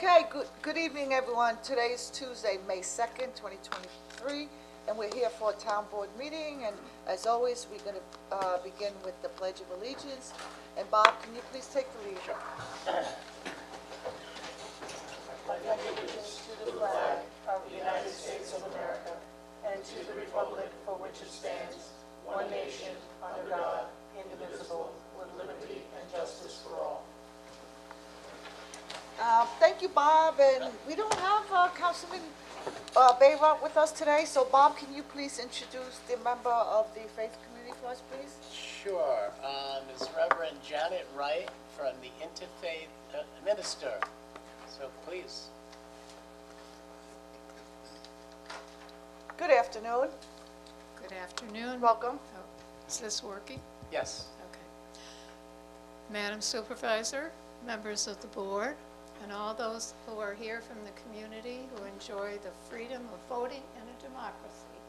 Okay, good evening, everyone. Today is Tuesday, May 2nd, 2023, and we're here for a town board meeting. And as always, we're going to begin with the Pledge of Allegiance. And Bob, can you please take the lead? Sure. I pledge allegiance to the flag of the United States of America and to the republic for which it stands, one nation, under God, indivisible, with liberty and justice for all. Thank you, Bob. And we don't have Councilman Bayrock with us today. So, Bob, can you please introduce the member of the faith community for us, please? Sure. Is Reverend Janet Wright from the Interfaith Minister. So please. Good afternoon. Good afternoon. Welcome. Oh, is this working? Yes. Okay. Madam Supervisor, members of the board, and all those who are here from the community who enjoy the freedom of voting in a democracy,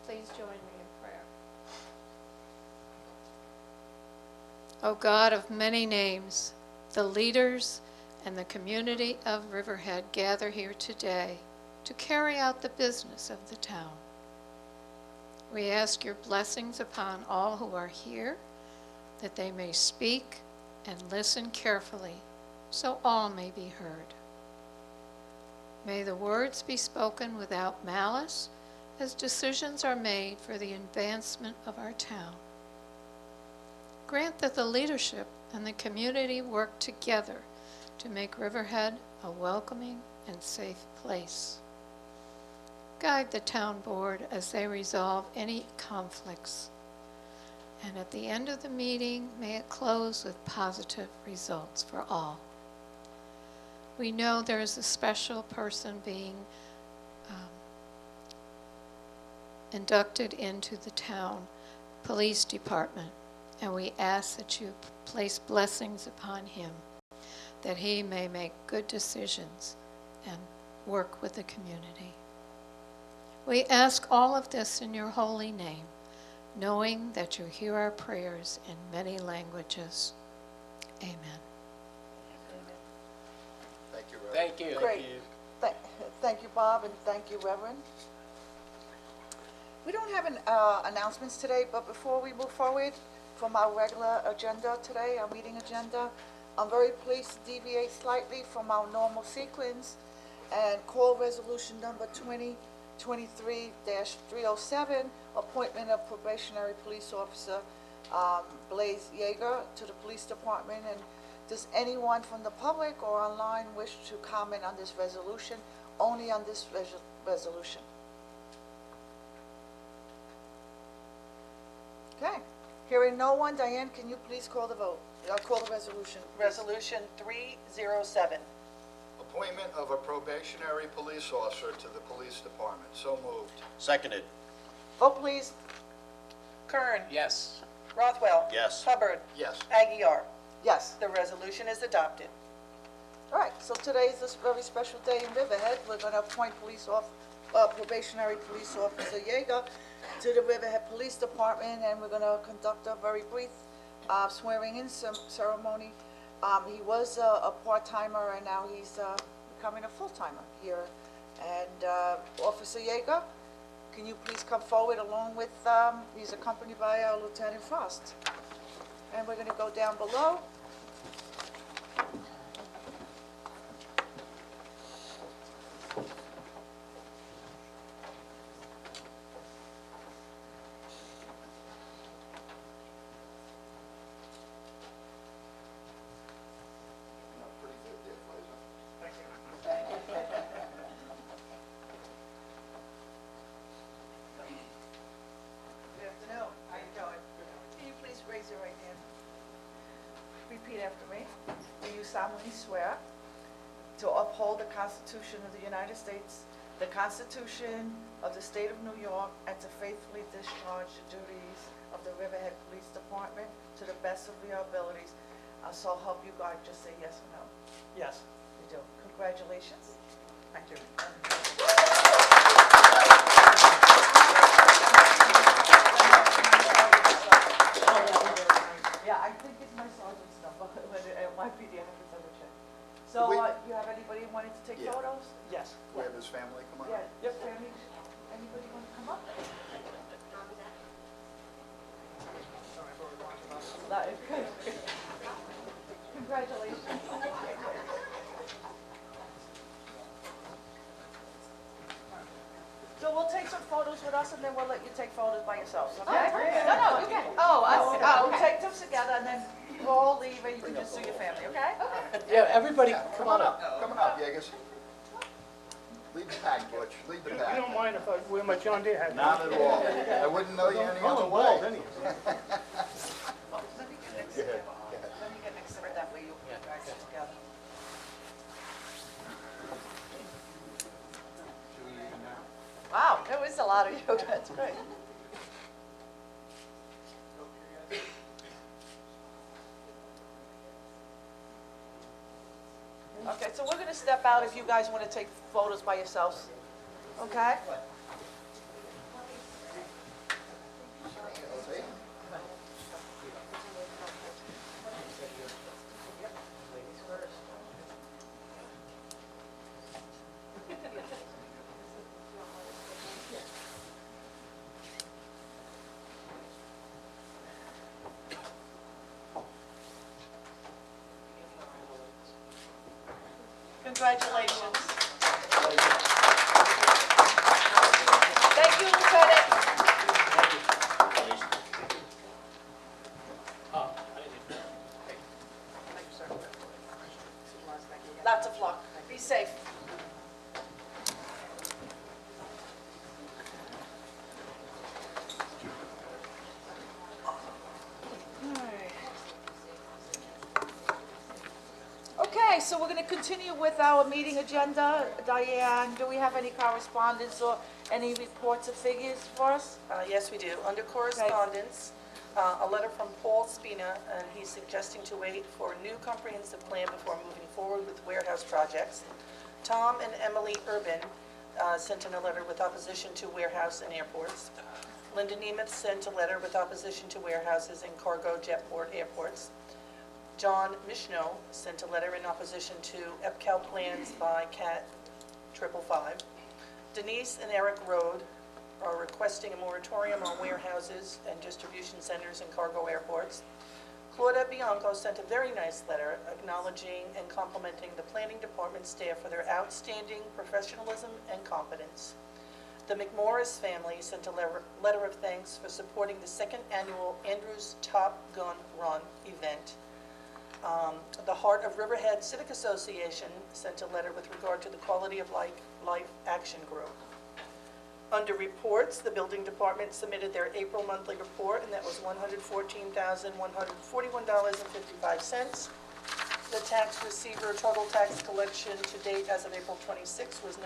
please join me in prayer. O God of many names, the leaders and the community of Riverhead gather here today to carry out the business of the town. We ask your blessings upon all who are here, that they may speak and listen carefully, so all may be heard. May the words be spoken without malice, as decisions are made for the advancement of our town. Grant that the leadership and the community work together to make Riverhead a welcoming and safe place. Guide the town board as they resolve any conflicts. And at the end of the meeting, may it close with positive results for all. We know there is a special person being inducted into the town police department, and we ask that you place blessings upon him, that he may make good decisions and work with the community. We ask all of this in your holy name, knowing that you hear our prayers in many languages. Amen. Thank you, Reverend. Thank you. Great. Thank you, Bob, and thank you, Reverend. We don't have announcements today, but before we move forward from our regular agenda today, our meeting agenda, I'm very pleased to deviate slightly from our normal sequence and call resolution number 2023-307, appointment of probationary police officer Blaze Yeager to the police department. And does anyone from the public or online wish to comment on this resolution? Only on this resolution. Okay. Hearing no one, Diane, can you please call the vote? Call the resolution. Resolution 307. Appointment of a probationary police officer to the police department. So moved. Seconded. Vote, please. Kern. Yes. Rothwell. Yes. Hubbard. Yes. Aguiar. Yes. The resolution is adopted. All right, so today is this very special day in Riverhead. We're going to appoint probationary police officer Yeager to the Riverhead Police Department, and we're going to conduct a very brief swearing-in ceremony. He was a part-timer, and now he's becoming a full-timer here. And Officer Yeager, can you please come forward along with, he's accompanied by Lieutenant Frost. And we're going to go down below. Pretty good there, Fraser. Good afternoon. How you doing? Can you please raise your right hand? Repeat after me. Do you solemnly swear to uphold the Constitution of the United States, the Constitution of the State of New York, and to faithfully discharge the duties of the Riverhead Police Department to the best of your abilities? So help you God. Just say yes or no. Yes. You do. Congratulations. Thank you. Yeah, I think it's my sergeant's number, but it might be the 100 double check. So, We- you have anybody wanting to take Yeah. photos? Yes. We have his family come on? Yeah, Yep. family, anybody want to come up? No, congratulations. So we'll take some photos with us and then we'll let you take photos by yourselves, okay? No, you can. We'll take them together and then we'll all leave and you can just see your family, okay? Yeah, everybody, Yeah, come on up. Come on up, Yegas. Lead the pack, Butch, lead the You pack. don't mind if I wear my John Deere hat? Not at all. I wouldn't know you any other Bald way. anyhow. Go ahead. Let me get next to it, that way you guys are together. Wow, there was a lot of you, that's great. Okay, so we're gonna step out if you guys wanna take photos by yourselves, okay? Congratulations. Thank you, Lieutenant. Lots of luck. Be safe. Okay, so we're going to continue with our meeting agenda. Diane, do we have any correspondence or any reports or figures for us? Yes, we do. Under correspondence, a letter from Paul Spina, and he's suggesting to wait for a new comprehensive plan before moving forward with warehouse projects. Tom and Emily Urban sent in a letter with opposition to warehouse and airports. Linda Nemeth sent a letter with opposition to warehouses and cargo jetport airports. John Mishno sent a letter in opposition to EPCAL plans by CAT 555. Denise and Eric Rode are requesting a moratorium on warehouses and distribution centers and cargo airports. Claudia Bianco sent a very nice letter acknowledging and complimenting the planning department staff for their outstanding professionalism and competence. The McMorris family sent a letter of thanks for supporting the second annual Andrews Top Gun Run event. The Heart of Riverhead Civic Association sent a letter with regard to the Quality of Life Action Group. Under reports, the building department submitted their April monthly report, and that was $114,141.55. The tax receiver total tax collection to date as of April 26 was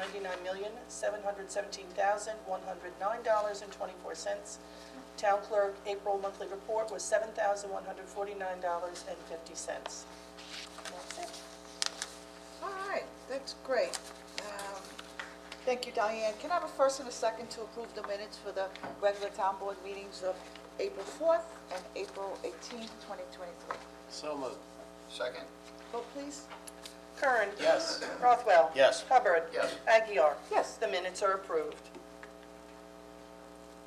$99,717,109.24. Town clerk April monthly report was $7,149.50. That's it. All right, that's great. Thank you, Diane. Can I have a first and a second to approve the minutes for the regular town board meetings of April 4th and April 18th, 2023? So moved. Second? Vote, please. Kern. Yes. Rothwell. Yes. Hubbard. Yes. Aguirre. Yes. The minutes are approved.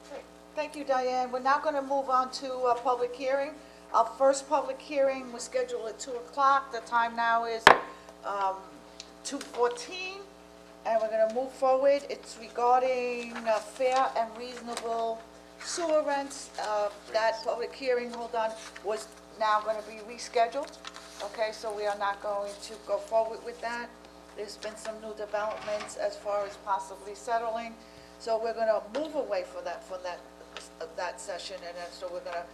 Great. Thank you, Diane. We're now going to move on to a public hearing. Our first public hearing was scheduled at 2 o'clock. The time now is 2:14, and we're going to move forward. It's regarding fair and reasonable sewer rents. That public hearing, hold on, was now going to be rescheduled. Okay, so we are not going to go forward with that. There's been some new developments as far as possibly settling. So we're going to move away from that session, and then so we're going to,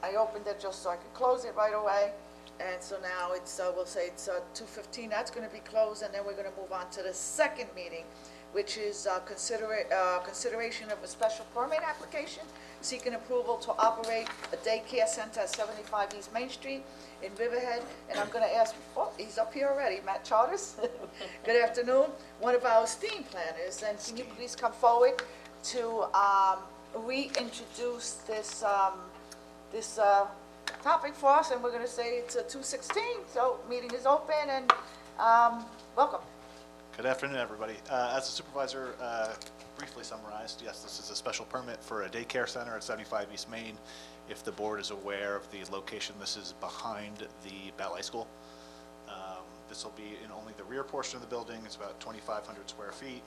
I opened it just so I could close it right away. And so now it's, we'll say it's 2:15, that's going to be closed, and then we're going to move on to the second meeting, which is consideration of a special permit application, seeking approval to operate a daycare center at 75 East Main Street in Riverhead. And I'm going to ask, oh, he's up here already, Matt Charters. Good afternoon, one of our esteemed planners, and can you please come forward to reintroduce this topic for us, and we're going to say it's 2:16, so meeting is open, and Welcome. Good afternoon, everybody. As the supervisor briefly summarized, yes, this is a special permit for a daycare center at 75 East Main. If the board is aware of the location, this is behind the ballet school. This will be in only the rear portion of the building. It's about 2,500 square feet,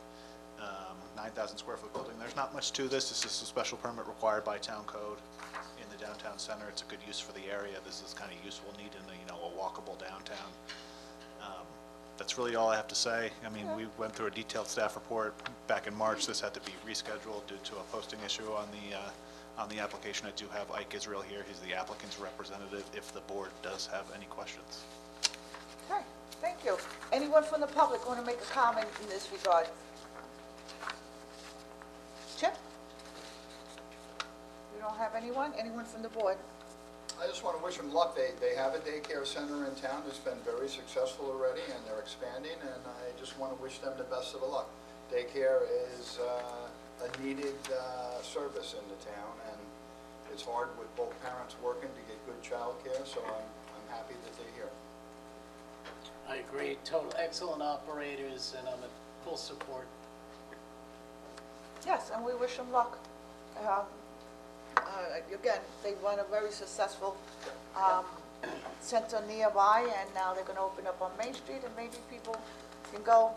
9,000 square foot building. There's not much to this. This is a special permit required by town code in the downtown center. It's a good use for the area. This is kind of useful need in a walkable downtown. That's really all I have to say. I mean, we went through a detailed staff report back in March. This had to be rescheduled due to a posting issue on the application. I do have Ike Israel here. He's the applicant's representative if the board does have any questions. Okay, thank you. Anyone from the public want to make a comment in this regard? Chip? You don't have anyone? Anyone from the board? I just want to wish them luck. They have a daycare center in town that's been very successful already, and they're expanding, and I just want to wish them the best of the luck. Daycare is a needed service in the town, and it's hard with both parents working to get good childcare, so I'm happy that they're here. I agree, total excellent operators, and I'm in full support. Yes, and we wish them luck. Again, they run a very successful center nearby, and now they're going to open up on Main Street, and maybe people can go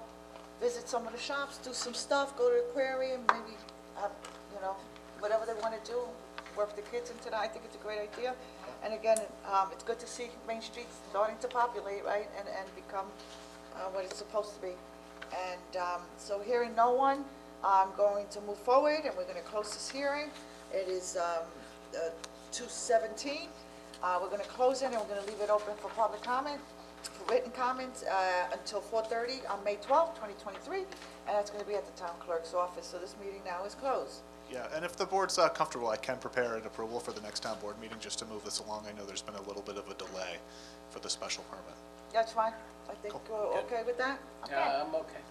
visit some of the shops, do some stuff, go to the aquarium, maybe have, whatever they want to do, work the kids into that. I think it's a great idea. And again, it's good to see Main Street starting to populate, right, and become what it's supposed to be. And so hearing no one, I'm going to move forward, and we're going to close this hearing. It is 2:17. We're going to close it, and we're going to leave it open for public comment, for written comments, until 4:30 on May 12th, 2023, and that's going to be at the town clerk's office. So this meeting now is closed. Yeah, and if the board's comfortable, I can prepare an approval for the next town board meeting just to move this along. I know there's been a little bit of a delay for the special permit. That's fine. I think Cool. we're okay with that? Yeah, I'm okay.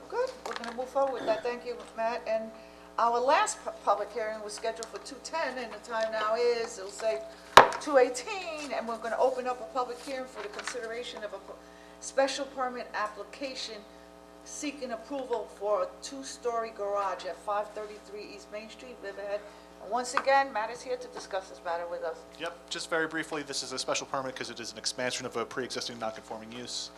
Good, we're going to move forward with that. Thank you, Matt. And our last public hearing was scheduled for 2:10, and the time now is, it'll say 2:18, and we're going to open up a public hearing for the consideration of a special permit application seeking approval for a two-story garage at 533 East Main Street, Riverhead. And once again, Matt is here to discuss this matter with us. Yep, just very briefly, this is a special permit because it is an expansion of a pre-existing non-conforming use.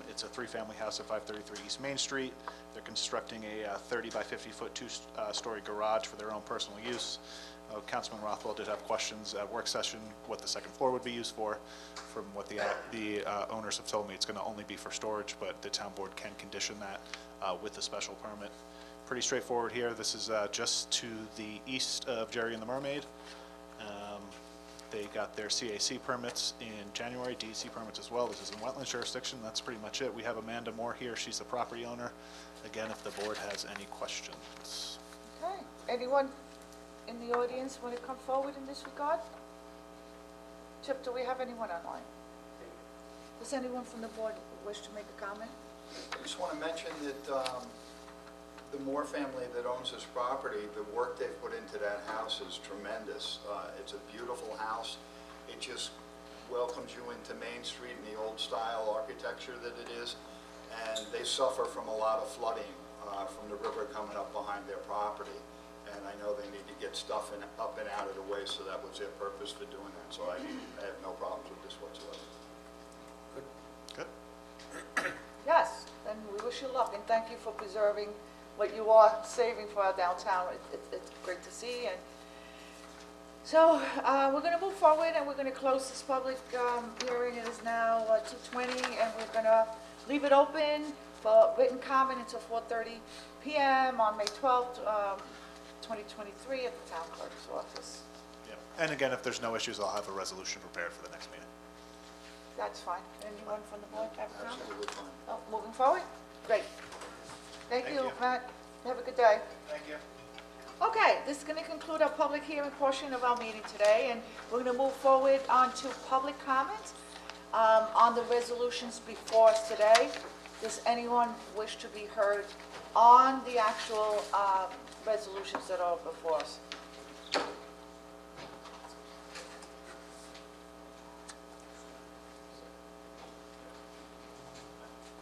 It's a three-family house at 533 East Main Street. They're constructing a 30 by 50 foot two-story garage for their own personal use. Councilman Rothwell did have questions at work session what the second floor would be used for. From what the owners have told me, it's going to only be for storage, but the town board can condition that with the special permit. Pretty straightforward here. This is just to the east of Jerry and the Mermaid. They got their CAC permits in January, DEC permits as well. This is in wetlands jurisdiction. That's pretty much it. We have Amanda Moore here. She's the property owner. Again, if the board has any questions. Okay, anyone in the audience want to come forward in this regard? Chip, do we have anyone online? Does anyone from the board wish to make a comment? I just want to mention that the Moore family that owns this property, the work they've put into that house is tremendous. It's a beautiful house. It just welcomes you into Main Street and the old style architecture that it is. And they suffer from a lot of flooding from the river coming up behind their property. And I know they need to get stuff up and out of the way, so that was their purpose for doing that. So I have no problems with this whatsoever. Good. Yes, then we wish you luck, and thank you for preserving what you are saving for our downtown. It's great to see. And so we're going to move forward, and we're going to close this public hearing. It is now 2:20, and we're going to leave it open for written comment until 4:30 p.m. on May 12th, 2023 at the town clerk's office. Yeah. And again, if there's no issues, I'll have a resolution prepared for the next meeting. That's fine. Anyone from the board have a comment? Absolutely fine. Oh, moving forward? Great. Thank Thank you, you. Matt. Have a good day. Thank you. Okay, this is going to conclude our public hearing portion of our meeting today, and we're going to move forward on to public comments on the resolutions before us today. Does anyone wish to be heard on the actual resolutions that are before us?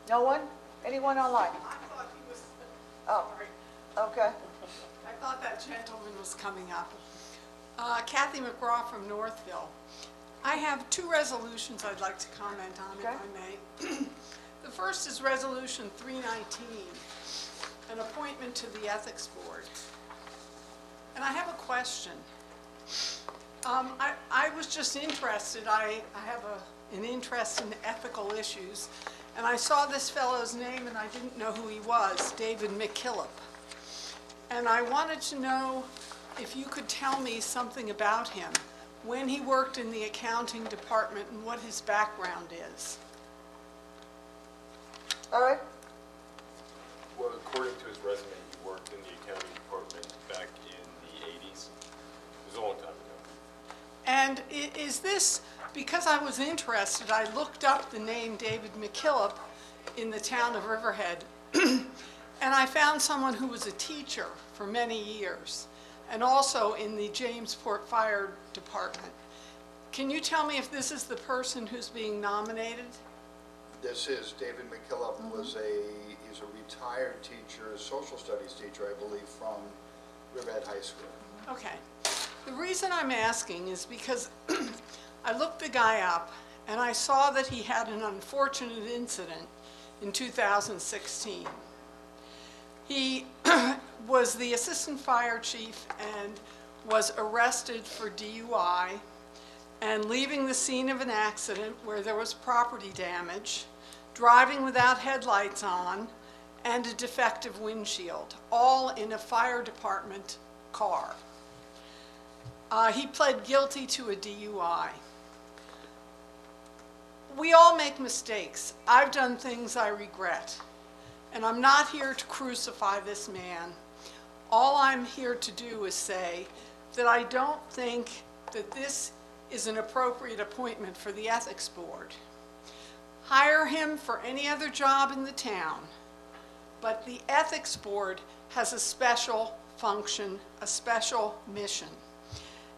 No one? Anyone online? I thought he was, Oh, sorry, okay. I thought that gentleman was coming up. Kathy McGraw from Northville. I have two resolutions I'd like to comment on, if Okay. I may. The first is Resolution 319, an appointment to the Ethics Board. And I have a question. I was just interested, I have an interest in ethical issues, and I saw this fellow's name and I didn't know who he was, David McKillop. And I wanted to know if you could tell me something about him, when he worked in the accounting department and what his background is. All right, Well, according to his resume, he worked in the accounting department back in the 80s. It was a long time ago. And is this, because I was interested, I looked up the name David McKillop in the town of Riverhead, and I found someone who was a teacher for many years, and also in the Jamesport Fire Department. Can you tell me if this is the person who's being nominated? This is, David McKillop he's a retired teacher, a social studies teacher, I believe, from Riverhead High School. Okay. The reason I'm asking is because I looked the guy up and I saw that he had an unfortunate incident in 2016. He was the assistant fire chief and was arrested for DUI and leaving the scene of an accident where there was property damage, driving without headlights on, and a defective windshield, all in a fire department car. He pled guilty to a DUI. We all make mistakes. I've done things I regret, and I'm not here to crucify this man. All I'm here to do is say that I don't think that this is an appropriate appointment for the Ethics Board. Hire him for any other job in the town, but the Ethics Board has a special function, a special mission.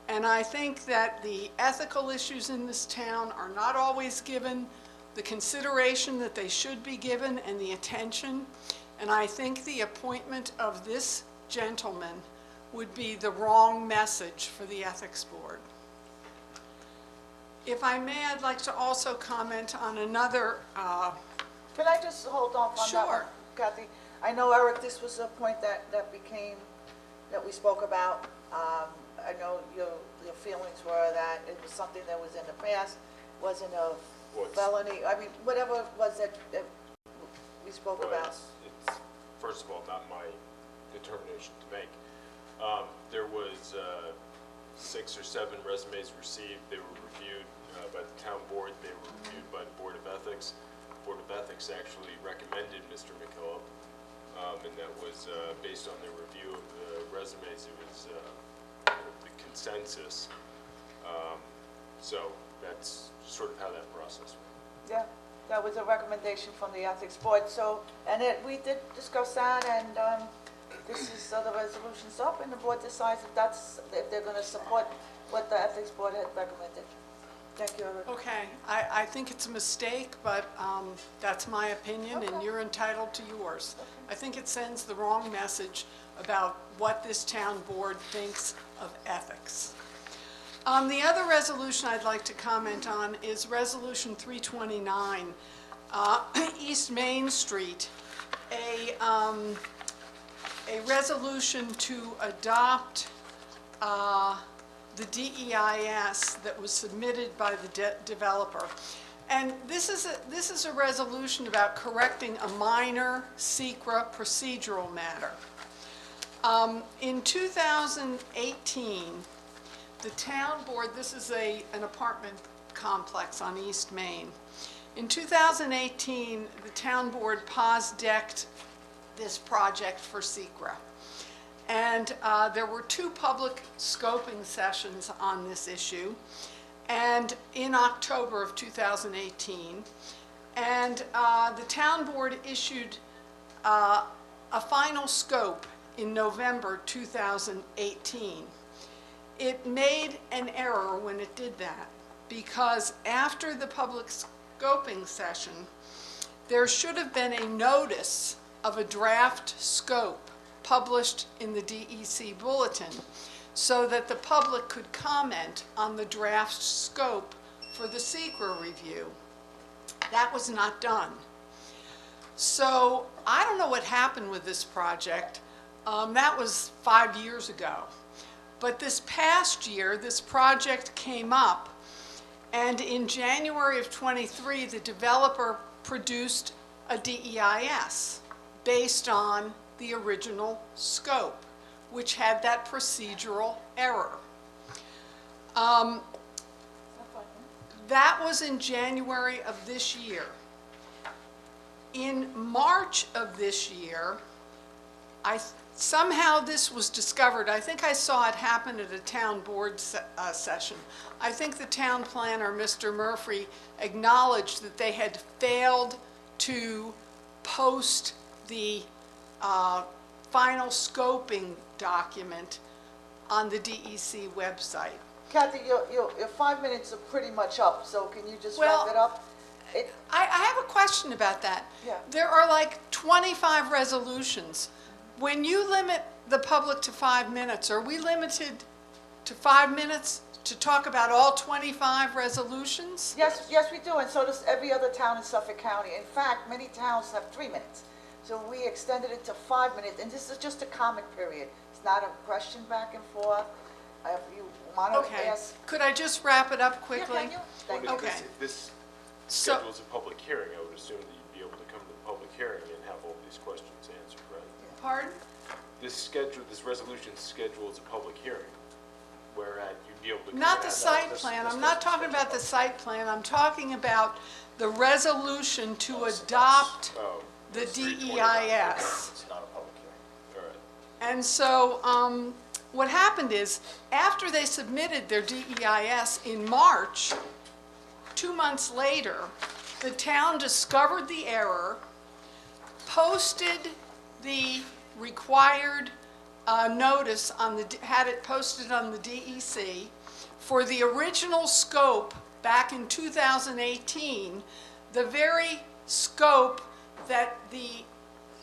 And I think that the ethical issues in this town are not always given the consideration that they should be given and the attention. And I think the appointment of this gentleman would be the wrong message for the Ethics Board. If I may, I'd like to also comment on another, can I just hold on that one, Sure. Kathy? I know, Eric, this was a point that we spoke about. I know your feelings were that it was something that was in the past, wasn't a What's- felony, I mean, whatever it was that we spoke Well, about. it's, first of all, not my determination to make. There was 6 or 7 resumes received. They were reviewed by the town board. They were reviewed by the Board of Ethics. The Board of Ethics actually recommended Mr. McKillop, and that was based on their review of the resumes. It was the consensus. So that's sort of how that process went. Yeah, that was a recommendation from the Ethics Board, so, and we did discuss that, and this is, the resolution's up, and the board decides if they're gonna support what the Ethics Board had recommended. Thank you, Eric. okay, I think it's a mistake, but that's my opinion, and Okay. you're entitled to yours. I think it sends the wrong message about what this town board thinks of ethics. The other resolution I'd like to comment on is Resolution 329, East Main Street, a resolution to adopt the DEIS that was submitted by the developer. And this is a resolution about correcting a minor SECRA procedural matter. In 2018, the town board, this is an apartment complex on East Main. In 2018, the town board pos-decked this project for SECRA. And there were 2 public scoping sessions on this issue, and in October of 2018. And the town board issued a final scope in November 2018. It made an error when it did that, because after the public scoping session, there should have been a notice of a draft scope published in the DEC bulletin so that the public could comment on the draft scope for the SECR review. That was not done. So I don't know what happened with this project. That was 5 years ago. But this past year, this project came up, and in January of '23, the developer produced a DEIS based on the original scope, which had that procedural error. That was in January of this year. In March of this year, somehow this was discovered. I think I saw it happen at a town board session. I think the town planner, Mr. Murphy, acknowledged that they had failed to post the final scoping document on the DEC website. Kathy, your 5 minutes are pretty much up, so can you just Well, wrap it up? I have a question about that. Yeah. There are like 25 resolutions. When you limit the public to 5 minutes, are we limited to 5 minutes to talk about all 25 resolutions? Yes, we do, and so does every other town in Suffolk County. In fact, many towns have 3 minutes. So we extended it to 5 minutes, and this is just a comment period. It's not a question back and forth. If you want to Okay. ask. Could I just wrap it up Yeah, quickly? can you? Thank you. Okay. If this So- schedules a public hearing, I would assume that you'd be able to come to the public hearing and have all these questions answered, right? Pardon? This resolution schedules a public hearing, whereat you'd be able to. Not the come site back- plan. I'm not talking about the site plan. I'm talking about the resolution to adopt Oh, the it's 320. DEIS. It's not a public hearing. All right. And so what happened is, after they submitted their DEIS in March, 2 months later, the town discovered the error, posted the required notice had it posted on the DEC for the original scope back in 2018, the very scope that the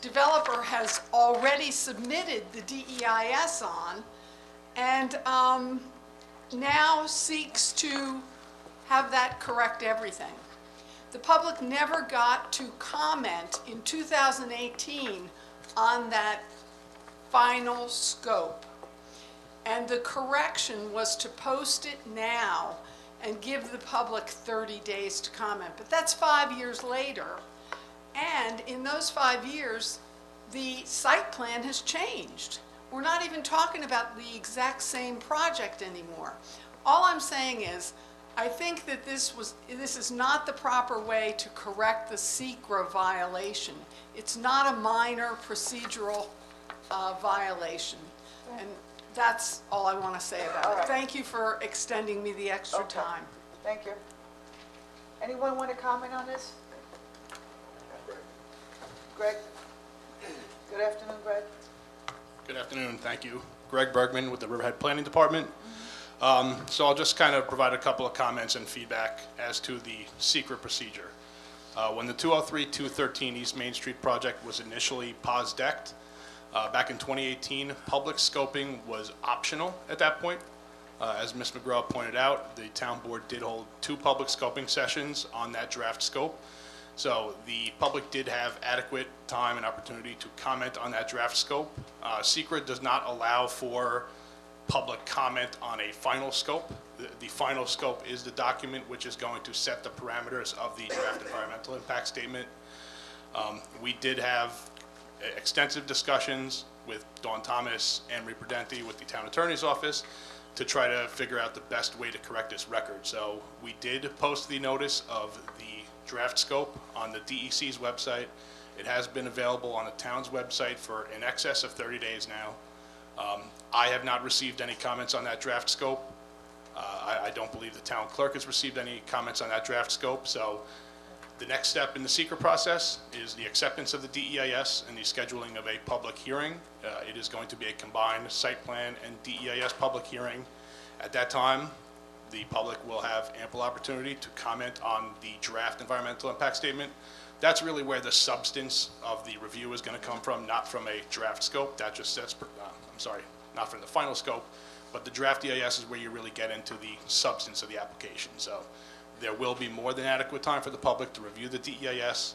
developer has already submitted the DEIS on, and now seeks to have that correct everything. The public never got to comment in 2018 on that final scope. And the correction was to post it now and give the public 30 days to comment. But that's 5 years later. And in those 5 years, the site plan has changed. We're not even talking about the exact same project anymore. All I'm saying is, I think that this is not the proper way to correct the SECR violation. It's not a minor procedural violation. And that's all I want to say All about it. right. Thank you for extending me the extra Okay. time. Thank you. Anyone want to comment on this? Greg? Good afternoon, Greg. Good afternoon, thank you. Greg Bergman with the Riverhead Planning Department. So I'll just kind of provide a couple of comments and feedback as to the secret procedure. When the 203-213 East Main Street project was initially POS-decked, back in 2018, public scoping was optional at that point. As Ms. McGraw pointed out, the town board did hold 2 public scoping sessions on that draft scope. So the public did have adequate time and opportunity to comment on that draft scope. SECR does not allow for public comment on a final scope. The final scope is the document which is going to set the parameters of the draft environmental impact statement. We did have extensive discussions with Dawn Thomas and Marie Prudenti with the town attorney's office to try to figure out the best way to correct this record. So we did post the notice of the draft scope on the DEC's website. It has been available on the town's website for in excess of 30 days now. I have not received any comments on that draft scope. I don't believe the town clerk has received any comments on that draft scope. So the next step in the SECR process is the acceptance of the DEIS and the scheduling of a public hearing. It is going to be a combined site plan and DEIS public hearing. At that time, the public will have ample opportunity to comment on the draft environmental impact statement. That's really where the substance of the review is going to come from, not from a draft scope. That just sets, not from the final scope, but the draft EIS is where you really get into the substance of the application. So there will be more than adequate time for the public to review the DEIS.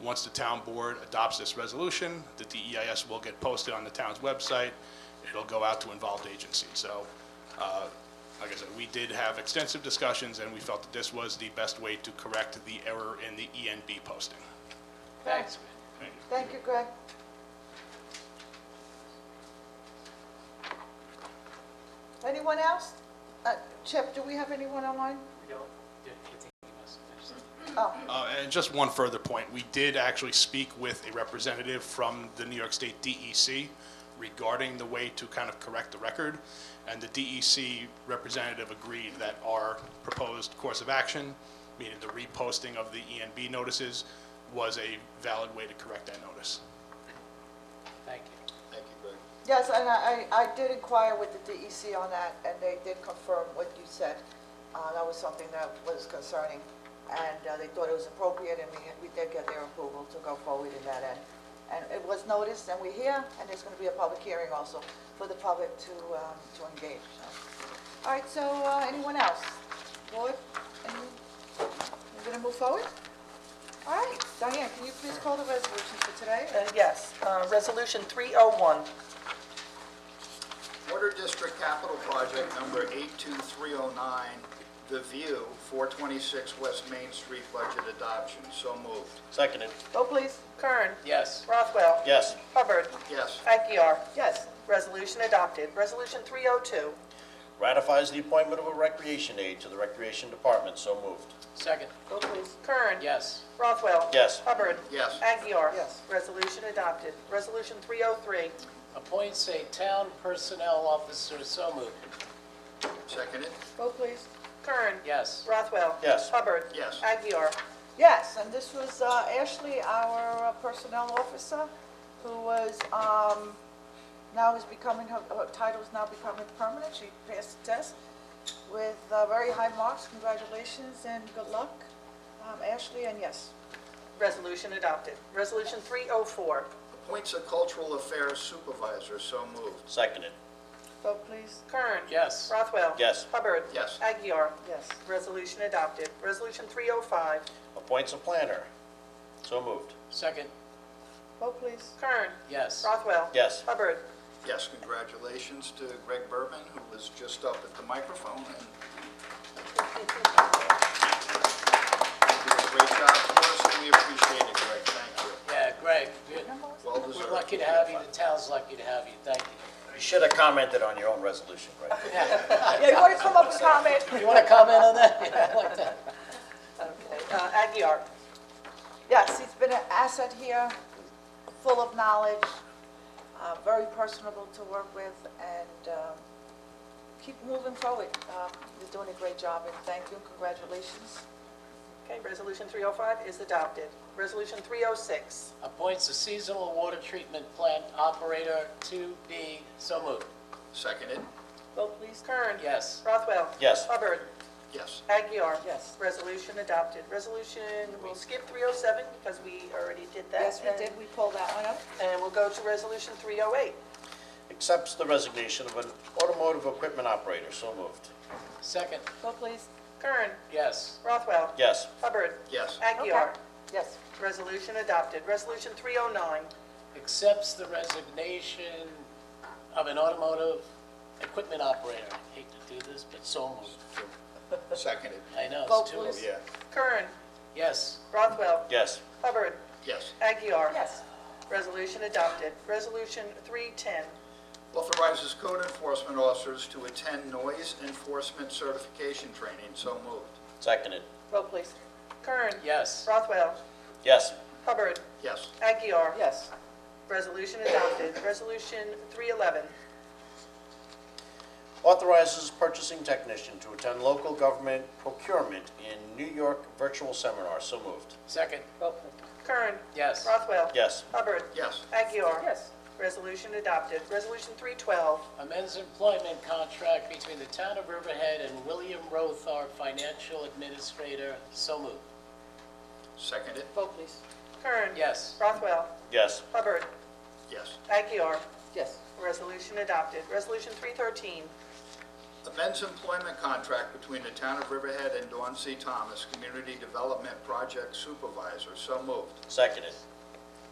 Once the town board adopts this resolution, the DEIS will get posted on the town's website. It'll go out to involved agencies. So, like I said, we did have extensive discussions, and we felt that this was the best way to correct the error in the ENB posting. Thanks. Thank you, Greg. Anyone else? Chip, do we have anyone online? Oh, And just one further point, we did actually speak with a representative from the New York State DEC regarding the way to kind of correct the record, and the DEC representative agreed that our proposed course of action, meaning the reposting of the ENB notices, was a valid way to correct that notice. Thank you. Thank you, Greg. yes, and I did inquire with the DEC on that, and they did confirm what you said. That was something that was concerning, and they thought it was appropriate, and we did get their approval to go forward in that end. And it was noticed, and we're here, and there's going to be a public hearing also for the public to engage. So. All right, so anyone else? Board, we're going to move forward? All right, Diane, can you please call the resolutions for today? Yes, Resolution 301. Water District Capital Project number 82309, The View, 426 West Main Street, budget adoption. So moved. Seconded. Vote, please. Kern. Yes. Rothwell. Yes. Hubbard. Yes. Aguirre. Yes. Resolution adopted. Resolution 302. Ratifies the appointment of a recreation aide to the Recreation Department. So moved. Second. Vote, please. Kern. Yes. Rothwell. Yes. Hubbard. Yes. Aguirre. Yes. Resolution adopted. Resolution 303. Appoints a town personnel officer. So moved. Seconded. Vote, please. Kern. Yes. Rothwell. Yes. Hubbard. Yes. Aguirre. Yes, and this was Ashley, our personnel officer, who was, now is becoming, her title is now becoming permanent. She passed the test with very high marks. Congratulations and good luck, Ashley, and yes. Resolution adopted. Resolution 304. Appoints a Cultural Affairs Supervisor. So moved. Seconded. Vote, please. Kern. Yes. Rothwell. Yes. Hubbard. Yes. Aguirre. Yes. Resolution adopted. Resolution 305. Appoints a planner. So moved. Second. Vote, please. Kern. Yes. Rothwell. Yes. Hubbard. Yes, congratulations to Greg Berman, who was just up at the microphone, and did a great job for us, and we appreciate it, Greg. Thank you. Yeah, Greg, Well we're deserved. lucky to have you. The town's lucky to have you. Thank you. You should have commented on your own resolution, Greg. Yeah, you want to come up and comment? You want to comment on that? Yeah, I like that. Okay. Aguirre. Yes, he's been an asset here, full of knowledge, very personable to work with, and keep moving forward. You're doing a great job, and thank you, and congratulations. Okay, Resolution 305 is adopted. Resolution 306. Appoints a seasonal water treatment plant operator to be. So moved. Seconded. Vote, please. Kern. Yes. Rothwell. Yes. Hubbard. Yes. Aguirre. Yes. Resolution adopted. Resolution, we'll skip 307 because we already did that. Yes, we did, we pulled that one up. And we'll go to Resolution 308. Accepts the resignation of an automotive equipment operator. So moved. Second. Vote, please. Kern. Yes. Rothwell. Yes. Hubbard. Yes. Aguirre. Yes. Resolution adopted. Resolution 309. Accepts the resignation of an automotive equipment operator. I hate to do this, but so moved. Seconded. I know, Vote, it's two. please. Yeah. Kern. Yes. Rothwell. Yes. Hubbard. Yes. Aguirre. Yes. Resolution adopted. Resolution 310. Authorizes code enforcement officers to attend noise enforcement certification training. So moved. Seconded. Vote, please. Kern. Yes. Rothwell. Yes. Hubbard. Yes. Aguirre. Yes. Resolution adopted. Resolution 311. Authorizes purchasing technician to attend local government procurement in New York virtual seminar. So moved. Second. Vote, please. Kern. Yes. Rothwell. Yes. Hubbard. Yes. Aguirre. Yes. Resolution adopted. Resolution 312. Amends employment contract between the Town of Riverhead and William Rothar, Financial Administrator. So moved. Seconded. Vote, please. Kern. Yes. Rothwell. Yes. Hubbard. Yes. Aguiar. Yes. Resolution adopted. Resolution 313. Amends employment contract between the Town of Riverhead and Dawn C. Thomas, Community Development Project Supervisor. So moved. Seconded.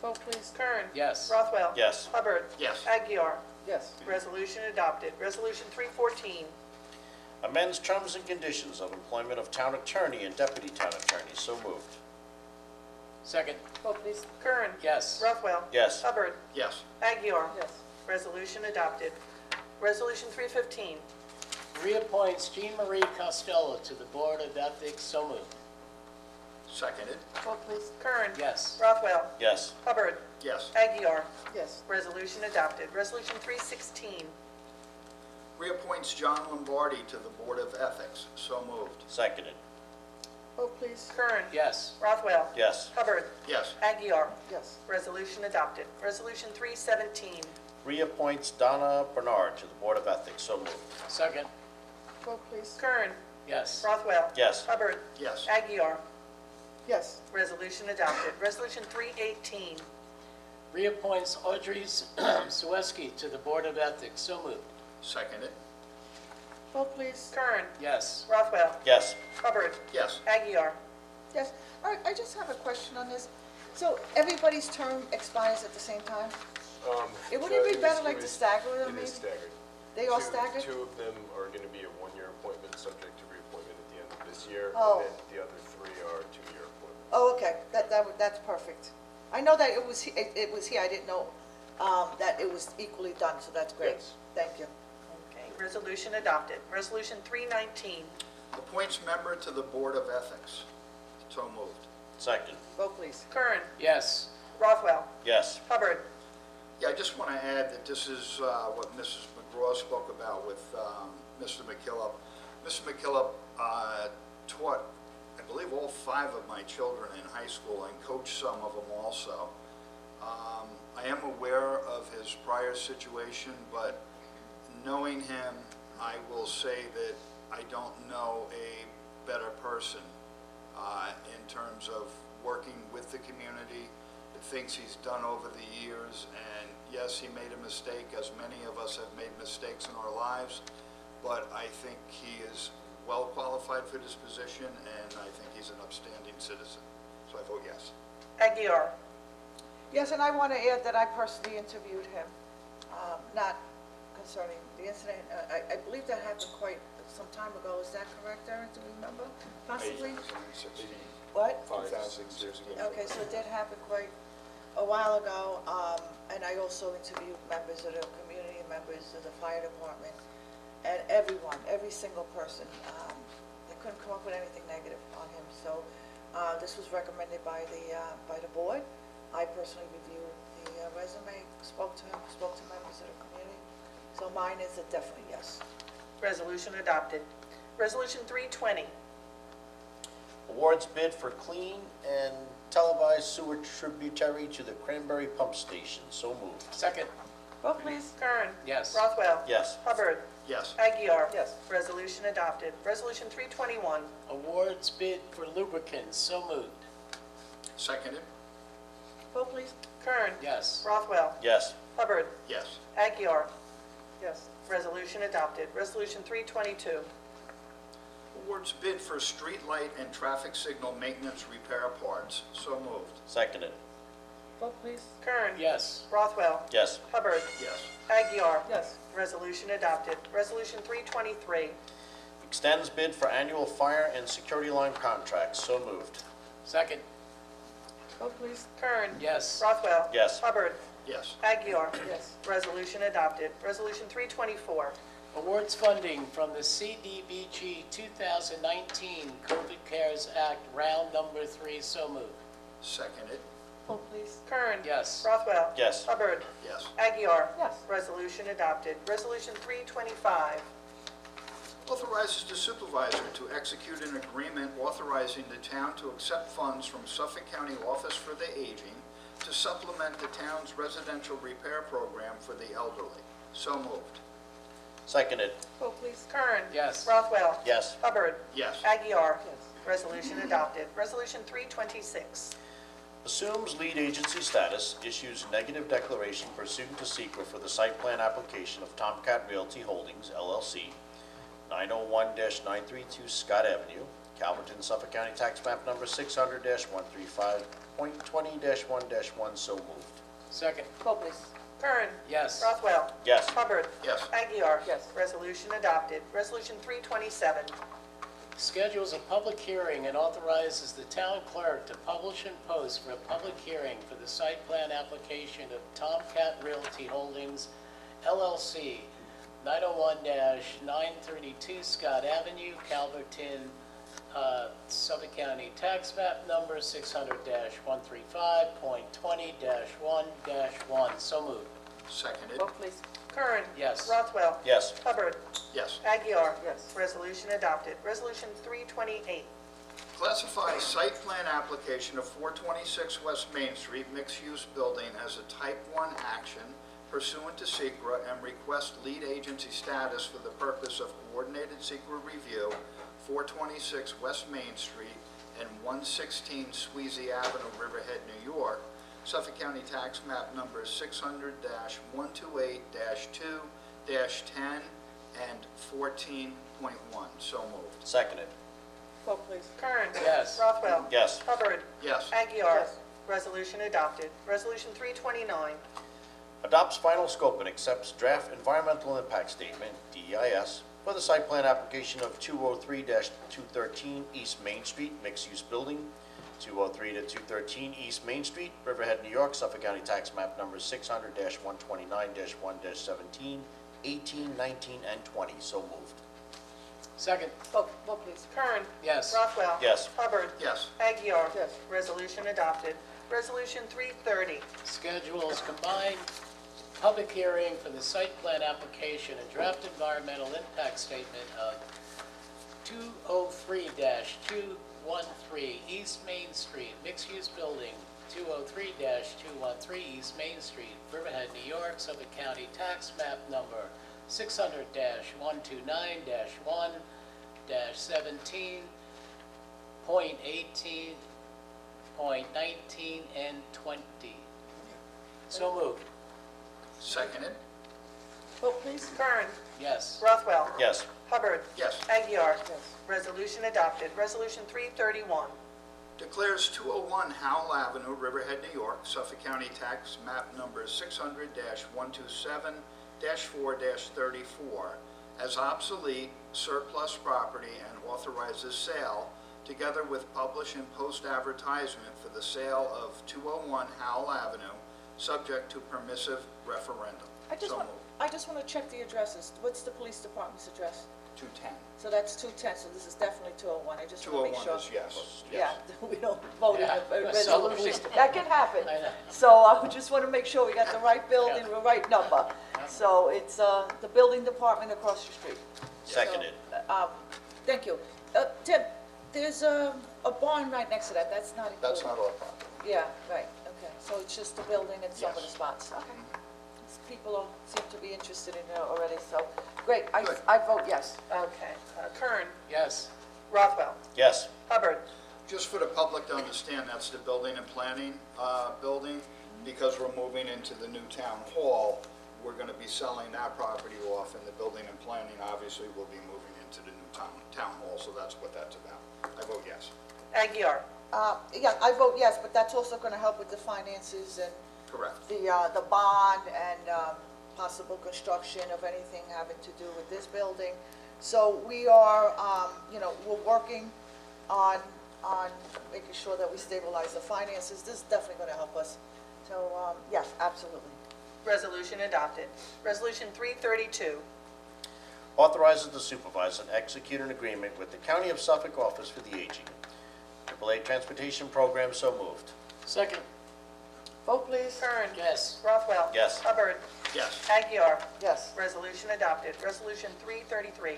Vote, please. Kern. Yes. Rothwell. Yes. Hubbard. Yes. Aguiar. Yes. Resolution adopted. Resolution 314. Amends terms and conditions of employment of town attorney and deputy town attorney. So moved. Second. Vote, please. Kern. Yes. Rothwell. Yes. Hubbard. Yes. Aguiar. Yes. Resolution adopted. Resolution 315. Reappoints Jean Marie Costello to the Board of Ethics. So moved. Seconded. Vote, please. Kern. Yes. Rothwell. Yes. Hubbard. Yes. Aguiar. Yes. Resolution adopted. Resolution 316. Reappoints John Lombardi to the Board of Ethics. So moved. Seconded. Vote, please. Kern. Yes. Rothwell. Yes. Hubbard. Yes. Aguiar. Yes. Resolution adopted. Resolution 317. Reappoints Donna Bernard to the Board of Ethics. So moved. Second. Vote, please. Kern. Yes. Rothwell. Yes. Hubbard. Yes. Aguiar. Yes. Resolution adopted. Resolution 318. Reappoints Audrey Sueski to the Board of Ethics. So moved. Seconded. Vote, please. Kern. Yes. Rothwell. Yes. Hubbard. Yes. Aguiar. Yes. All right, I just have a question on this. So everybody's term expires at the same time? Wouldn't it be better like to stagger them, It maybe? is staggered. They all Two- staggered? Two of them are going to be a one-year appointment, subject to reappointment at the end of this year. Oh. And then the other three are two-year appointments. Oh, okay, that's perfect. I know that it was here, I didn't know, that it was equally done, so that's great. Yes. Thank you. Okay, resolution adopted. Resolution 319. Appoints member to the Board of Ethics. So moved. Second. Vote, please. Kern. Yes. Rothwell. Yes. Hubbard. Yeah, I just want to add that this is what Mrs. McGraw spoke about with Mr. McKillop. Mr. McKillop taught, I believe, all 5 of my children in high school and coached some of them also. I am aware of his prior situation, but knowing him, I will say that I don't know a better person in terms of working with the community, the things he's done over the years, and yes, he made a mistake, as many of us have made mistakes in our lives, but I think he is well qualified for this position, and I think he's an upstanding citizen. So I vote yes. Aguiar. Yes, and I want to add that I personally interviewed him, not concerning the incident. I believe that happened quite some time ago. Is that correct, Aaron? Do you remember? Possibly? What? 5, 6 years ago. Okay, so it did happen quite a while ago, and I also interviewed members of the community, members of the fire department, and everyone, every single person. They couldn't come up with anything negative on him, so this was recommended by the board. I personally reviewed the resume, spoke to him, spoke to members of the community, so mine is a definitely yes. Resolution adopted. Resolution 320. Awards bid for clean and televised sewer tributary to the Cranberry Pump Station. So moved. Second. Vote, please. Kern. Yes. Rothwell. Yes. Hubbard. Yes. Aguiar. Yes. Resolution adopted. Resolution 321. Awards bid for lubricants. So moved. Seconded. Vote, please. Kern. Yes. Rothwell. Yes. Hubbard. Yes. Aguiar. Yes. Resolution adopted. Resolution 322. Awards bid for street light and traffic signal maintenance repair parts. So moved. Seconded. Vote, please. Kern. Yes. Rothwell. Yes. Hubbard. Yes. Aguiar. Yes. Resolution adopted. Resolution 323. Extends bid for annual fire and security line contracts. So moved. Second. Vote, please. Kern. Yes. Rothwell. Yes. Hubbard. Yes. Aguiar. Yes. Resolution adopted. Resolution 324. Awards funding from the CDBG 2019 COVID CARES Act, round number 3. So moved. Seconded. Vote, please. Kern. Yes. Rothwell. Yes. Hubbard. Yes. Aguiar. Yes. Resolution adopted. Resolution 325. Authorizes the supervisor to execute an agreement authorizing the town to accept funds from Suffolk County Office for the Aging to supplement the town's residential repair program for the elderly. So moved. Seconded. Vote please. Kern. Yes. Rothwell. Yes. Hubbard. Yes. Aguiar. Resolution adopted. Resolution 326. Assumes lead agency status, issues negative declaration pursuant to SECRA for the site plan application of Tomcat Realty Holdings LLC, 901-932 Scott Avenue, Calverton, Suffolk County Tax Map Number 600-135.20-1-1, so moved. Second. Vote please. Kern. Yes. Rothwell. Yes. Hubbard. Yes. Aguiar. Yes. Resolution adopted. Resolution 327. Schedules a public hearing and authorizes the town clerk to publish and post for a public hearing for the site plan application of Tomcat Realty Holdings LLC, 901-932 Scott Avenue, Calverton, Suffolk County Tax Map Number 600-135.20-1-1. So moved. Seconded. Vote please. Kern. Yes. Rothwell. Yes. Hubbard. Yes. Aguiar. Yes. Resolution adopted. Resolution 328. Classify site plan application of 426 West Main Street mixed-use building as a type 1 action pursuant to SECRA and request lead agency status for the purpose of coordinated SECRA review, 426 West Main Street and 116 Sweezy Avenue, Riverhead, New York, Suffolk County Tax Map Number 600-128-2-10 and 14.1. So moved. Seconded. Vote please. Kern. Yes. Rothwell. Yes. Hubbard. Yes. Aguiar. Yes. Resolution adopted. Resolution 329. Adopts final scope and accepts draft environmental impact statement, DEIS, for the site plan application of 203-213 East Main Street mixed-use building, 203-213 East Main Street, Riverhead, New York, Suffolk County Tax Map Numbers 600-129-1-17, 18, 19, and 20. So moved. Second. Vote please. Kern. Yes. Rothwell. Yes. Hubbard. Yes. Aguiar. Yes. Resolution adopted. Resolution 330. Schedules combined public hearing for the site plan application and draft environmental impact statement of 203-213 East Main Street, mixed-use building, 203-213 East Main Street, Riverhead, New York, Suffolk County Tax Map Number 600-129-1-17.18.19 and 20. So moved. Seconded. Vote please. Kern. Yes. Rothwell. Yes. Hubbard. Yes. Aguiar. Yes. Resolution adopted. Resolution 331. Declares 201 Howell Avenue, Riverhead, New York, Suffolk County Tax Map Number 600-127-4-34 as obsolete, surplus property, and authorizes sale, together with publish and post advertisement for the sale of 201 Howell Avenue, subject to permissive referendum. I just So want, moved. I just want to check the addresses. What's the police department's address? 210. So that's 210, so this is definitely 201. I just want to make sure. 201 is yes. Yeah, we don't vote in Yeah, a so resolution. we- That can happen. I know. So I just want to make sure we got the right building, the right number. So it's the building department across the street. Seconded. Thank you. Tim, there's a barn right next to that. That's not included. That's not our property. Yeah, right, okay. So it's just the building and some of the Yes. spots. Okay. People seem to be interested in it already, so, great. Good. I vote yes. Okay. Kern. Yes. Rothwell. Yes. Hubbard. Just for the public to understand, that's the building and planning building. Because we're moving into the new town hall, we're going to be selling that property off, and the building and planning obviously will be moving into the new town hall, so that's what that's about. I vote yes. Aguiar. Yeah, I vote yes, but that's also going to help with the finances and Correct. the bond and possible construction of anything having to do with this building. So we are, we're working on making sure that we stabilize the finances. This is definitely going to help us. So, yes, absolutely. Resolution adopted. Resolution 332. Authorizes the supervisor to execute an agreement with the County of Suffolk Office for the Aging. AAA Transportation Program, so moved. Second. Vote, please. Kern. Yes. Rothwell. Yes. Hubbard. Yes. Aguiar. Yes. Resolution adopted. Resolution 333.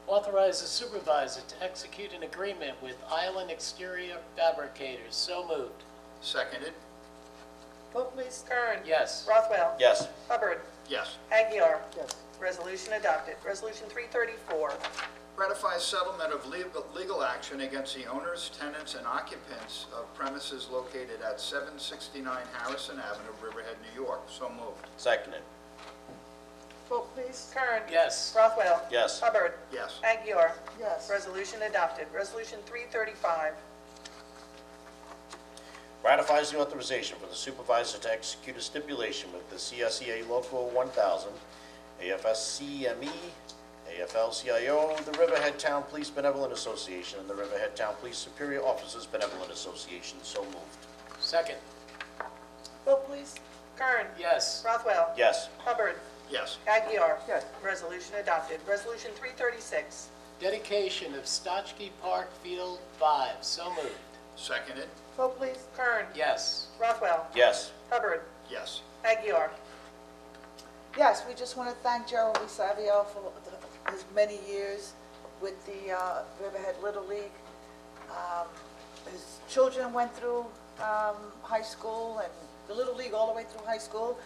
Authorize the supervisor to execute an agreement with Island Exterior Fabricators. So moved. Seconded. Vote please. Kern. Yes. Rothwell. Yes. Hubbard. Yes. Aguiar. Yes. Resolution adopted. Resolution 334. Ratify settlement of legal action against the owners, tenants, and occupants of premises located at 769 Harrison Avenue, Riverhead, New York. So moved. Seconded. Vote please. Kern. Yes. Rothwell. Yes. Hubbard. Yes. Aguiar. Yes. Resolution adopted. Resolution 335. Ratifies the authorization for the supervisor to execute a stipulation with the CSEA Local 1000, AFSCME, AFL-CIO, the Riverhead Town Police Benevolent Association, and the Riverhead Town Police Superior Officers Benevolent Association. So moved. Second. Vote please. Kern. Yes. Rothwell. Yes. Hubbard. Yes. Aguiar. Yes. Resolution adopted. Resolution 336. Dedication of Stotchke Park Field 5. So moved. Seconded. Vote please. Kern. Yes. Rothwell. Yes. Hubbard. Yes. Aguiar. Yes, we just want to thank Gerald Savio for his many years with the Riverhead Little League. His children went through high school and the Little League all the way through high school.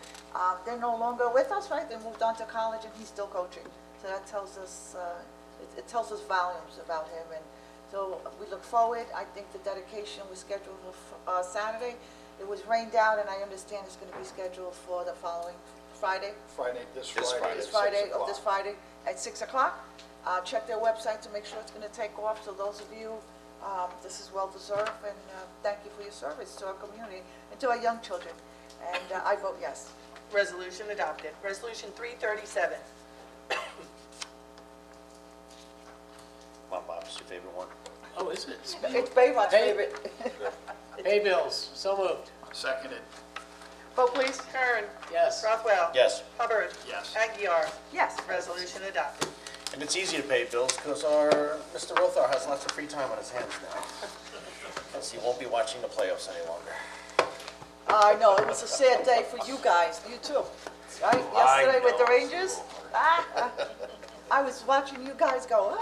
They're no longer with us, right? They moved on to college and he's still coaching. So that tells us, it tells us volumes about him. And so we look forward. I think the dedication was scheduled for Saturday. It was rained out and I understand it's going to be scheduled for the following Friday. This This Friday. Friday. at This 6 Friday, o'clock. this Friday at 6 o'clock. Check their website to make sure it's going to take off. So those of you, this is well deserved, and thank you for your service to our community and to our young children. And I vote yes. Resolution adopted. Resolution 337. Come on, Bob, it's your favorite one. Oh, is it? It's Bayron's Hey. favorite. Pay bills. So moved. Seconded. Vote please. Kern. Yes. Rothwell. Yes. Hubbard. Yes. Aguiar. Yes. Resolution adopted. And it's easy to pay bills because our Mr. Rothar has lots of free time on his hands now. Because he won't be watching the playoffs any longer. I know, it was a sad day for you guys, you too. Right, yesterday with the know. Rangers. I was watching you guys go,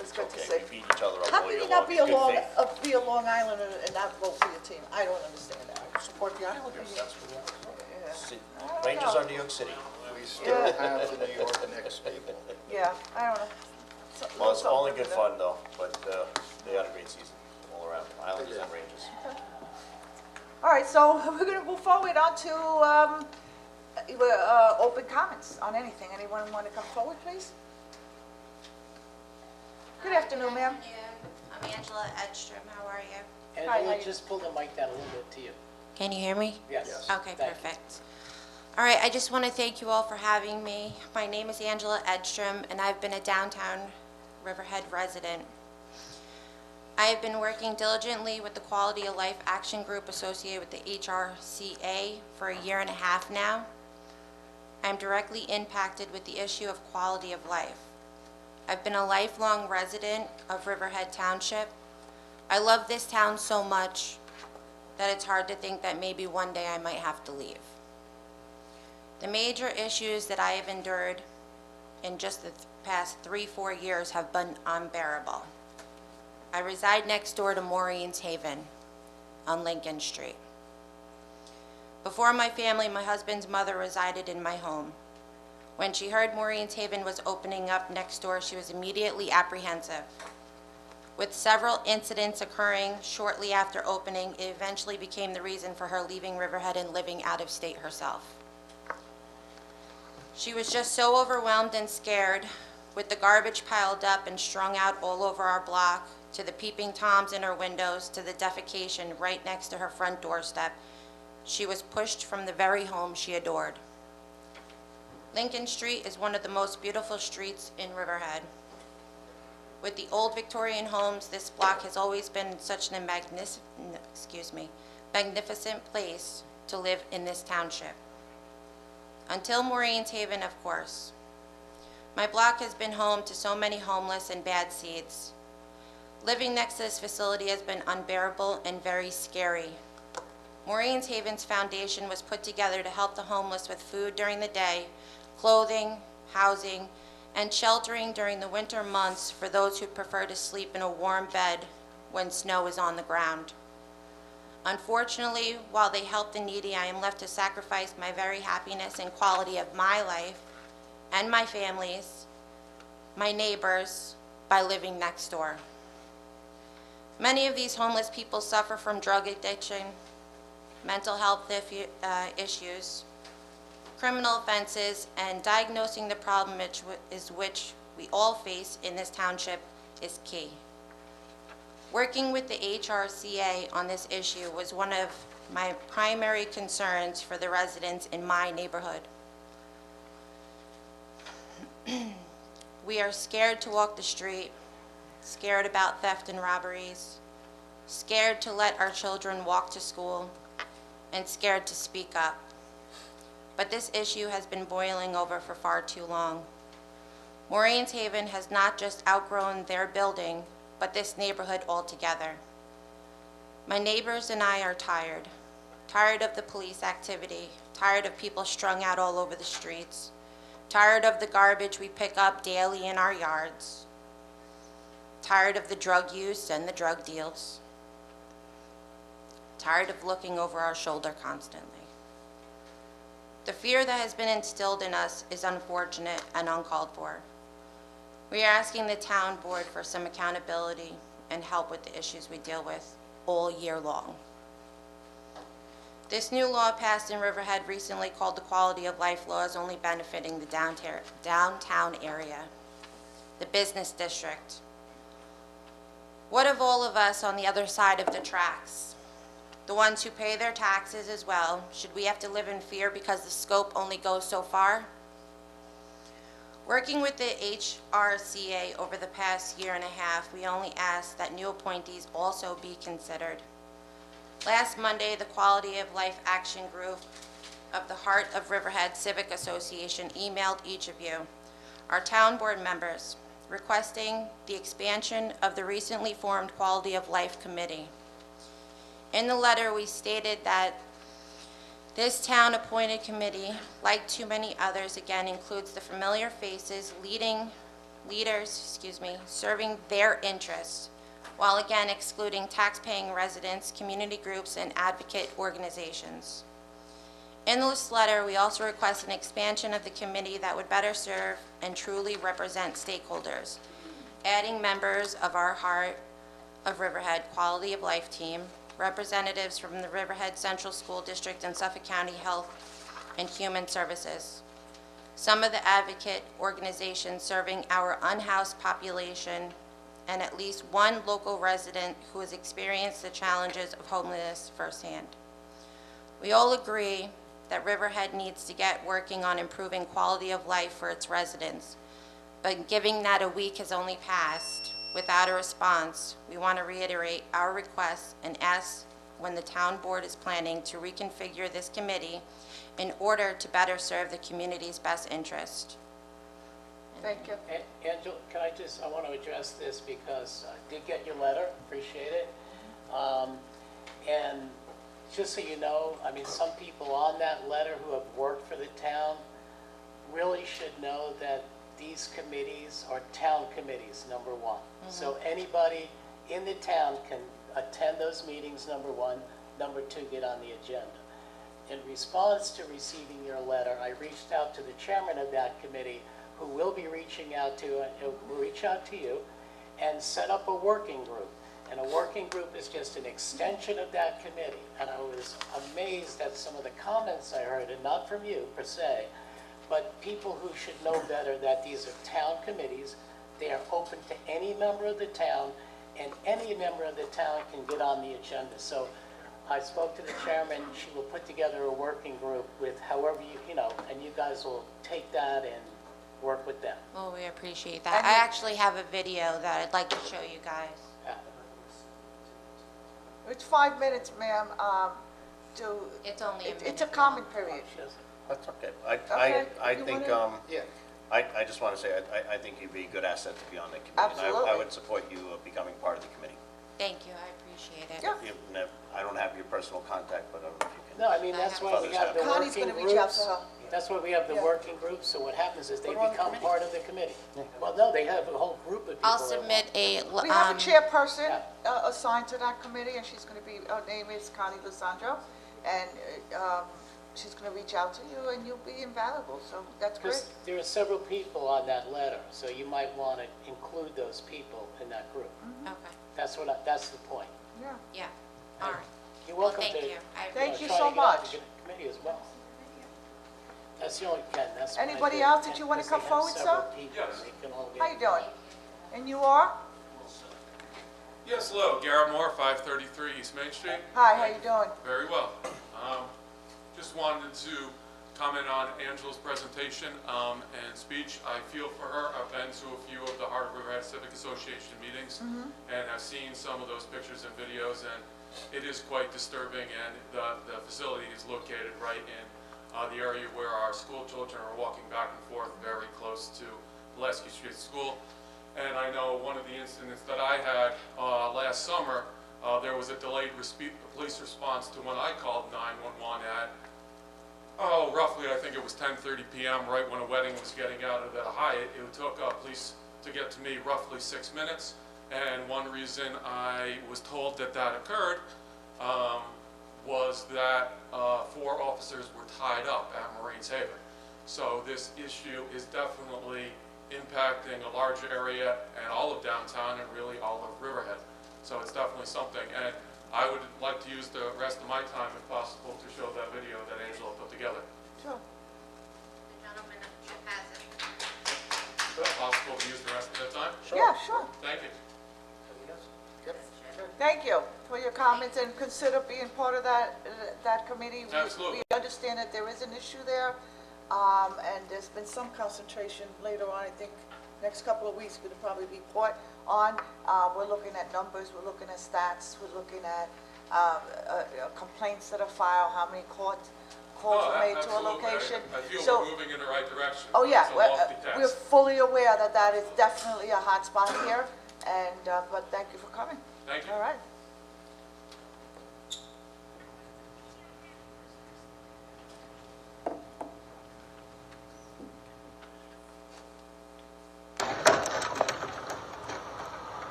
It's good to see. Okay, we beat each other up How all can year you not long. be a Good Long, faith. be a Long Islander and not vote for your team? I don't understand that. Support the Islanders. That's what Yeah. See, I don't Rangers know. are New York City. we still have the New York Knicks people. Yeah, I don't know. Well, it's only Something good to fun though, but they had a great season all around, Islanders and Rangers. All right, so we're going to move forward on to open comments on anything. Anyone want to come forward, please? Good afternoon, ma'am. I'm Angela Edstrom. How are you? And Hi, you how would you- just pull the mic down a little bit to you. Can you hear me? Yes. Yes. Okay, Thank you. perfect. All right, I just want to thank you all for having me. My name is Angela Edstrom, and I've been a downtown Riverhead resident. I have been working diligently with the Quality of Life Action Group associated with the HRCA for a year and a half now. I'm directly impacted with the issue of quality of life. I've been a lifelong resident of Riverhead Township. I love this town so much that it's hard to think that maybe one day I might have to leave. The major issues that I have endured in just the past 3-4 years have been unbearable. I reside next door to Maureen's Haven on Lincoln Street. Before my family, my husband's mother resided in my home. When she heard Maureen's Haven was opening up next door, she was immediately apprehensive. With several incidents occurring shortly after opening, it eventually became the reason for her leaving Riverhead and living out of state herself. She was just so overwhelmed and scared with the garbage piled up and strung out all over our block, to the peeping Toms in her windows, to the defecation right next to her front doorstep. She was pushed from the very home she adored. Lincoln Street is one of the most beautiful streets in Riverhead. With the old Victorian homes, this block has always been such a magnificent place to live in this township. Until Maureen's Haven, of course. My block has been home to so many homeless and bad seeds. Living next to this facility has been unbearable and very scary. Maureen's Haven's foundation was put together to help the homeless with food during the day, clothing, housing, and sheltering during the winter months for those who prefer to sleep in a warm bed when snow is on the ground. Unfortunately, while they help the needy, I am left to sacrifice my very happiness and quality of my life and my family's, my neighbors, by living next door. Many of these homeless people suffer from drug addiction, mental health issues, criminal offenses, and diagnosing the problem which we all face in this township is key. Working with the HRCA on this issue was one of my primary concerns for the residents in my neighborhood. We are scared to walk the street, scared about theft and robberies, scared to let our children walk to school, and scared to speak up. But this issue has been boiling over for far too long. Maureen's Haven has not just outgrown their building, but this neighborhood altogether. My neighbors and I are tired of the police activity, tired of people strung out all over the streets, tired of the garbage we pick up daily in our yards, tired of the drug use and the drug deals, tired of looking over our shoulder constantly. The fear that has been instilled in us is unfortunate and uncalled for. We are asking the town board for some accountability and help with the issues we deal with all year long. This new law passed in Riverhead recently, called the Quality of Life Law, is only benefiting the downtown area, the business district. What of all of us on the other side of the tracks? The ones who pay their taxes as well. Should we have to live in fear because the scope only goes so far? Working with the HRCA over the past year and a half, we only ask that new appointees also be considered. Last Monday, the Quality of Life Action Group of the Heart of Riverhead Civic Association emailed each of you, our town board members, requesting the expansion of the recently formed Quality of Life Committee. In the letter, we stated that this town-appointed committee, like too many others, again, includes the familiar faces, leaders, serving their interests, while again excluding tax-paying residents, community groups, and advocate organizations. In this letter, we also request an expansion of the committee that would better serve and truly represent stakeholders, adding members of our Heart of Riverhead Quality of Life team, representatives from the Riverhead Central School District and Suffolk County Health and Human Services, some of the advocate organizations serving our unhoused population, and at least one local resident who has experienced the challenges of homelessness firsthand. We all agree that Riverhead needs to get working on improving quality of life for its residents, but given that a week has only passed without a response, we want to reiterate our request and ask when the town board is planning to reconfigure this committee in order to better serve the community's best interest. Thank you. Angela, I want to address this because I did get your letter, appreciate it. And just so you know, I mean, some people on that letter who have worked for the town really should know that these committees are town committees, number one. So anybody in the town can attend those meetings, number one. Number two, get on the agenda. In response to receiving your letter, I reached out to the chairman of that committee, who will be reaching out to you, and set up a working group. And a working group is just an extension of that committee. And I was amazed at some of the comments I heard, and not from you per se, but people who should know better that these are town committees. They are open to any member of the town, and any member of the town can get on the agenda. So I spoke to the chairman. She will put together a working group with however and you guys will take that and work with them. Well, we appreciate that. I actually have a video that I'd like to show you guys. It's 5 minutes, ma'am. It's only a minute. It's a comment period. That's okay. Okay, I you think, Yeah. I just want to say, I think you'd be a good asset to be on the committee. And Absolutely. I would support you becoming part of the committee. Thank you, I appreciate it. Yeah. I don't have your personal contact, but I don't know if you can. No, I mean, that's why we have the Connie's working gonna reach out groups. to her. That's why we have the Yeah. working group, so what happens is they Put 'em on the become committee. part of the committee. Well, no, they have a whole group of people. I'll that submit a, We have a chairperson Yeah. assigned to that committee, and she's going to be, her name is Connie Lissandro, and she's going to reach out to you, and you'll be invaluable, so that's great. Because there are several people on that letter, so you might want to include those people in that group. okay, That's that's the point. Yeah. yeah, all right. You're Well, welcome to. thank you. Thank you try so to get on much. the committee as well. That's the only, Ken, that's. what I Anybody did, else that you wanna because come they have forward, several sir? people, and they can all get- How you doing? And you are? Yes, hello, Garrett Moore, 533 East Main Street. Hi, how you doing? Very well. Just wanted to comment on Angela's presentation and speech. I feel for her. I've been to a few of the Heart of Riverhead Civic Association meetings, and I've seen some of those pictures and videos, and it is quite disturbing, and the facility is located right in the area where our school children are walking back and forth, very close to Pulaski Street School. And I know one of the incidents that I had last summer, there was a delayed police response to when I called 911 at, roughly, I think it was 10:30 p.m., right when a wedding was getting out of the Hyatt. It took police to get to me roughly 6 minutes. And one reason I was told that that occurred was that 4 officers were tied up at Marines Haven. So this issue is definitely impacting a large area and all of downtown and really all of Riverhead. So it's definitely something. And I would like to use the rest of my time, if possible, to show that video that Angela put together. Sure. The gentleman has it. Is it possible to use the rest of the time? Yeah, sure. Thank you. Thank you for your comments, and consider being part of that committee. Absolutely. We understand that there is an issue there, and there's been some concentration later on. I think next couple of weeks going to probably be put on. We're looking at numbers, we're looking at stats, we're looking at complaints that are filed, how many calls were made to a Absolutely. location. I feel So- we're moving in the right direction. Oh, yeah, It's a lofty we're task. fully aware that that is definitely a hot spot here, and, but thank you for coming. Thank you. All right.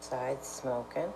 Side smoking.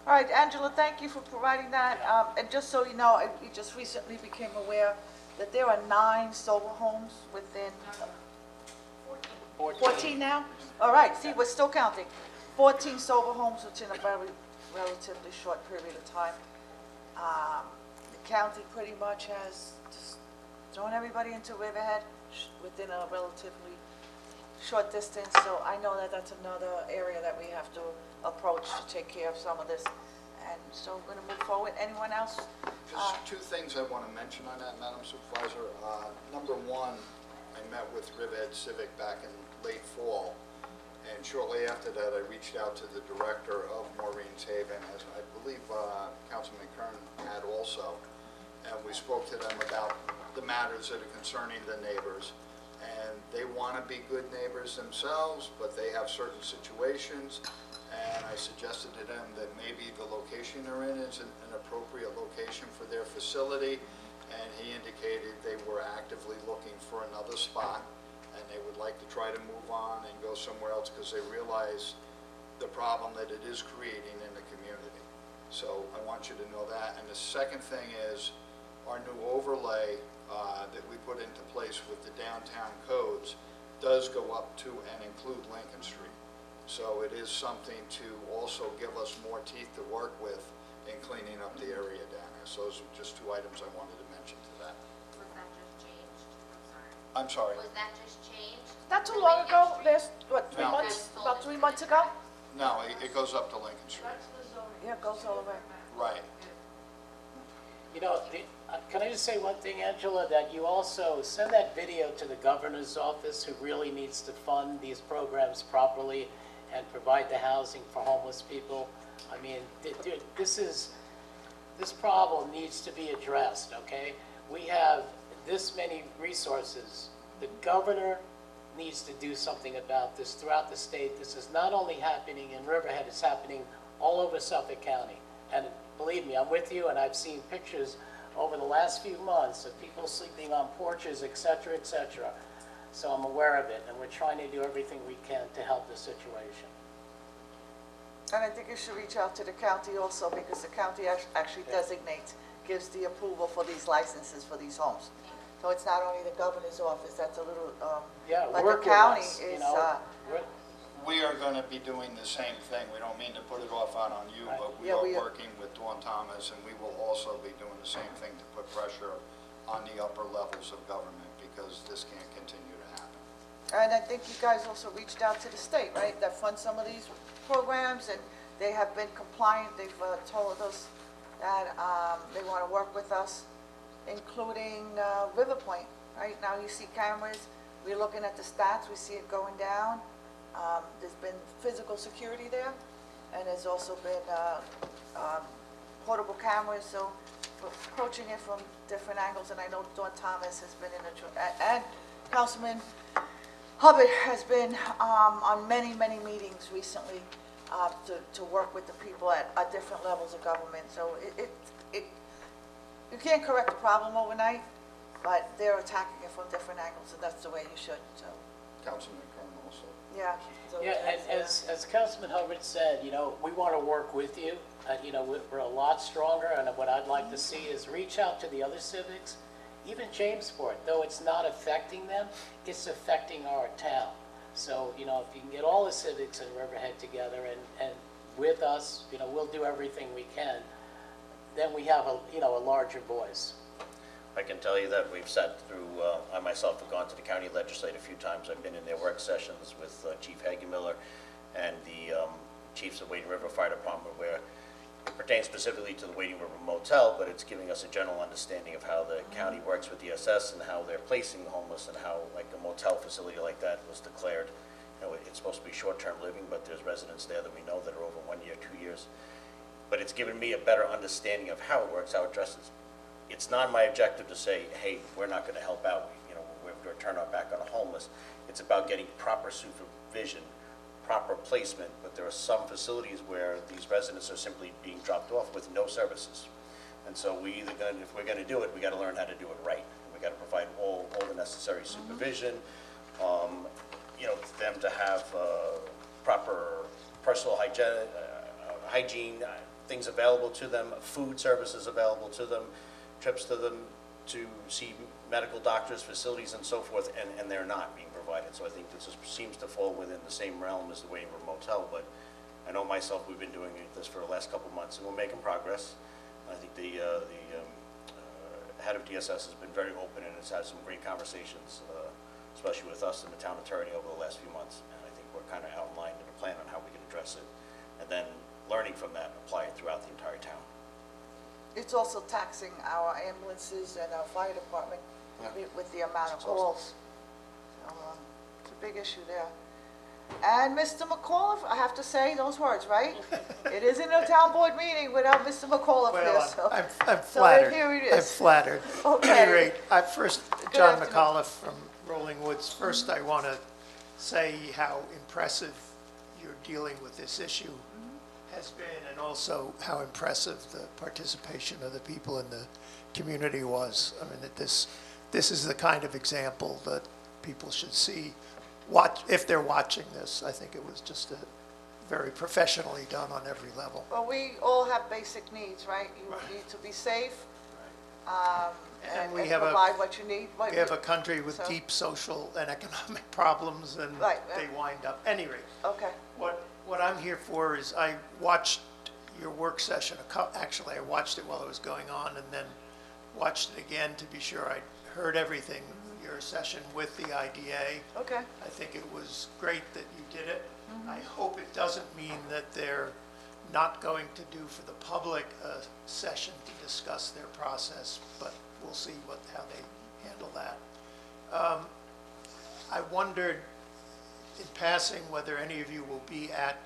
All right, Angela, thank you for providing that. And just so you know, we just recently became aware that there are 9 sober homes within 14 now? All right, see, we're still counting. 14 sober homes within a very relatively short period of time. The county pretty much has just thrown everybody into Riverhead within a relatively short distance, so I know that that's another area that we have to approach to take care of some of this. And so we're gonna move forward. Anyone else? Just 2 things I want to mention on that, Madam Supervisor. Number 1, I met with Riverhead Civic back in late fall, and shortly after that, I reached out to the director of Maureen's Haven, as I believe Councilman Kern had also, and we spoke to them about the matters that are concerning the neighbors. And they want to be good neighbors themselves, but they have certain situations. And I suggested to them that maybe the location they're in is an appropriate location for their facility. And he indicated they were actively looking for another spot, and they would like to try to move on and go somewhere else because they realize the problem that it is creating in the community. So I want you to know that. And the second thing is our new overlay that we put into place with the downtown codes does go up to and include Lincoln Street. So it is something to also give us more teeth to work with and cleaning up the area down there. So those are just two items I wanted to mention to that. Was that just changed? I'm sorry. Was that just changed? Not too long ago, last, what, No. about 3 months ago? No, it goes up to Lincoln Street. Yeah, it goes all the way. Right. You know, can I just say one thing, Angela, that you also send that video to the governor's office, who really needs to fund these programs properly and provide the housing for homeless people. I mean, this problem needs to be addressed, okay? We have this many resources. The governor needs to do something about this throughout the state. This is not only happening in Riverhead, it's happening all over Suffolk County. And believe me, I'm with you, and I've seen pictures over the last few months of people sleeping on porches, et cetera, et cetera. So I'm aware of it, and we're trying to do everything we can to help the situation. And I think you should reach out to the county also, because the county actually designates, gives the approval for these licenses for these homes. So it's not only the governor's office, that's a little, Yeah, but work the with county us, you is, know. We are going to be doing the same thing. We don't mean to put it off out on you, Right. but we Yeah, are we are. working with Dawn Thomas, and we will also be doing the same thing to put pressure on the upper levels of government, because this can't continue to happen. and I think you guys also reached out to the state, right? That funds some of these programs, and they have been compliant. They've told us that they want to work with us, including River Point. Right now you see cameras, we're looking at the stats, we see it going down. There's been physical security there, and there's also been portable cameras, so we're approaching it from different angles, and I know Dawn Thomas has been and Councilman Hubbard has been on many, many meetings recently to work with the people at different levels of government. So you can't correct the problem overnight, but they're attacking it from different angles, and that's the way you should, so, Councilman Kern also. yeah. So Yeah, and as Councilman Hubbard said, you know, we want to work with you. You know, we're a lot stronger, and what I'd like to see is reach out to the other civics, even Jamesport, though it's not affecting them, it's affecting our town. So, you know, if you can get all the civics in Riverhead together and with us, you know, we'll do everything we can, then we have a larger voice. I can tell you that we've sat through, I myself have gone to the county legislature a few times. I've been in their work sessions with Chief Hagemiller and the chiefs of Wading River Fire Department, where it pertains specifically to the Wading River Motel, but it's giving us a general understanding of how the county works with DSS and how they're placing the homeless, and how, like, a motel facility like that was declared. You know, it's supposed to be short-term living, but there's residents there that we know that are over 1 year, 2 years. But it's given me a better understanding of how it works, how it addresses. It's not my objective to say, hey, we're not going to help out, you know, we're going to turn our back on the homeless. It's about getting proper supervision, proper placement, but there are some facilities where these residents are simply being dropped off with no services. And so if we're going to do it, we got to learn how to do it right. We got to provide all the necessary supervision, you know, for them to have proper personal hygiene, things available to them, food services available to them, trips to them to see medical doctors, facilities, and so forth, and they're not being provided. So I think this seems to fall within the same realm as the Wading River Motel, but I know myself, we've been doing this for the last couple of months, and we're making progress. I think the head of DSS has been very open and has had some great conversations, especially with us and the town attorney over the last few months, and I think we're kind of outlined in a plan on how we can address it, and then learning from that, apply it throughout the entire town. It's also taxing our ambulances and our fire department Yeah. with the amount of It's also- calls. So, it's a big issue there. And Mr. McAuliffe, I have to say those words, right? It isn't a town board meeting without Mr. McAuliffe here, so. I'm So flattered. here it I'm is. flattered. Okay. At any rate, John afternoon. McAuliffe from Rolling Woods. First, I want to say how impressive your dealing with this issue has been, and also how impressive the participation of the people in the community was. I mean, that this is the kind of example that people should see, if they're watching this. I think it was just very professionally done on every level. Well, we all have basic needs, right? You need to be safe, and we have provide what you need. We have a country with So- deep social and economic problems, and Right. they wind up, any rate. Okay. What I'm here for is I watched your work session, actually, I watched it while it was going on and then watched it again to be sure I heard everything, your session with the IDA. Okay. I think it was great that you did it. I hope it doesn't mean that they're not going to do for the public a session to discuss their process, but we'll see how they handle that. I wondered, in passing, whether any of you will be at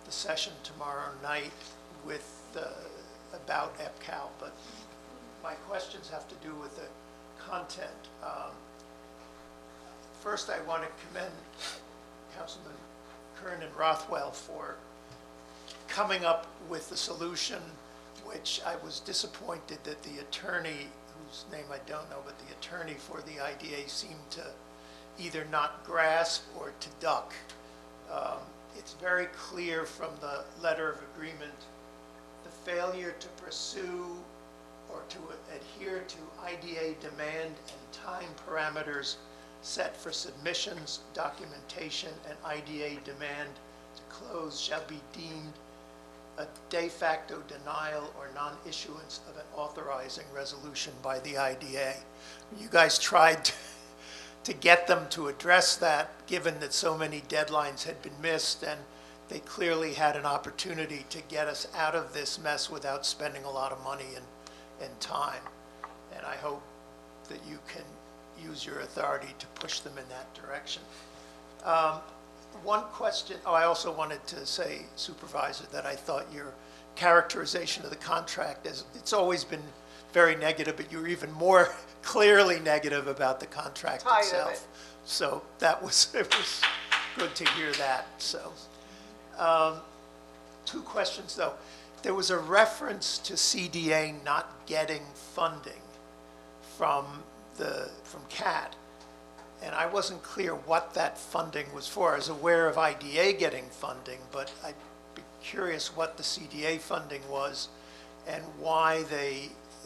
the session tomorrow night with, about EPCAL, but my questions have to do with the content. First, I want to commend Councilman Kern and Rothwell for coming up with the solution, which I was disappointed that the attorney, whose name I don't know, but the attorney for the IDA seemed to either not grasp or to duck. It's very clear from the letter of agreement, the failure to pursue or to adhere to IDA demand and time parameters set for submissions, documentation, and IDA demand to close shall be deemed a de facto denial or non-issuance of an authorizing resolution by the IDA. You guys tried to get them to address that, given that so many deadlines had been missed, and they clearly had an opportunity to get us out of this mess without spending a lot of money and time. And I hope that you can use your authority to push them in that direction. One question, I also wanted to say, Supervisor, that I thought your characterization of the contract, it's always been very negative, but you were even more clearly negative about the contract Tired of itself. it. So it was good to hear that, so. Two questions, though. There was a reference to CDA not getting funding from CAT, and I wasn't clear what that funding was for. I was aware of IDA getting funding, but I'd be curious what the CDA funding was and why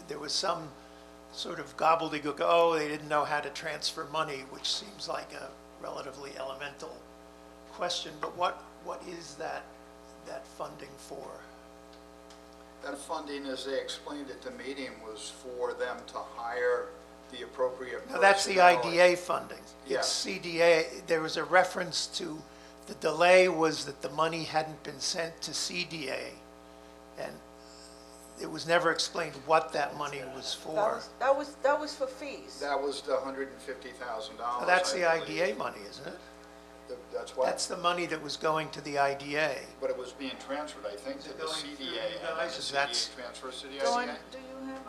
there was some sort of gobbledygook, oh, they didn't know how to transfer money, which seems like a relatively elemental question, but what is that funding for? That funding, as they explained at the meeting, was for them to hire the appropriate personnel. No, that's the IDA funding. Yeah. It's CDA. There was a reference to the delay was that the money hadn't been sent to CDA, and it was never explained what that money was for. That was for fees. That was the $150,000. Well, that's the I believe. IDA money, isn't it? That's what? That's the money that was going to the IDA. But it was being transferred, I think, to the going CDA, through you and then guys? the CDA That's- transfers to the Dawn, IDA. do you have?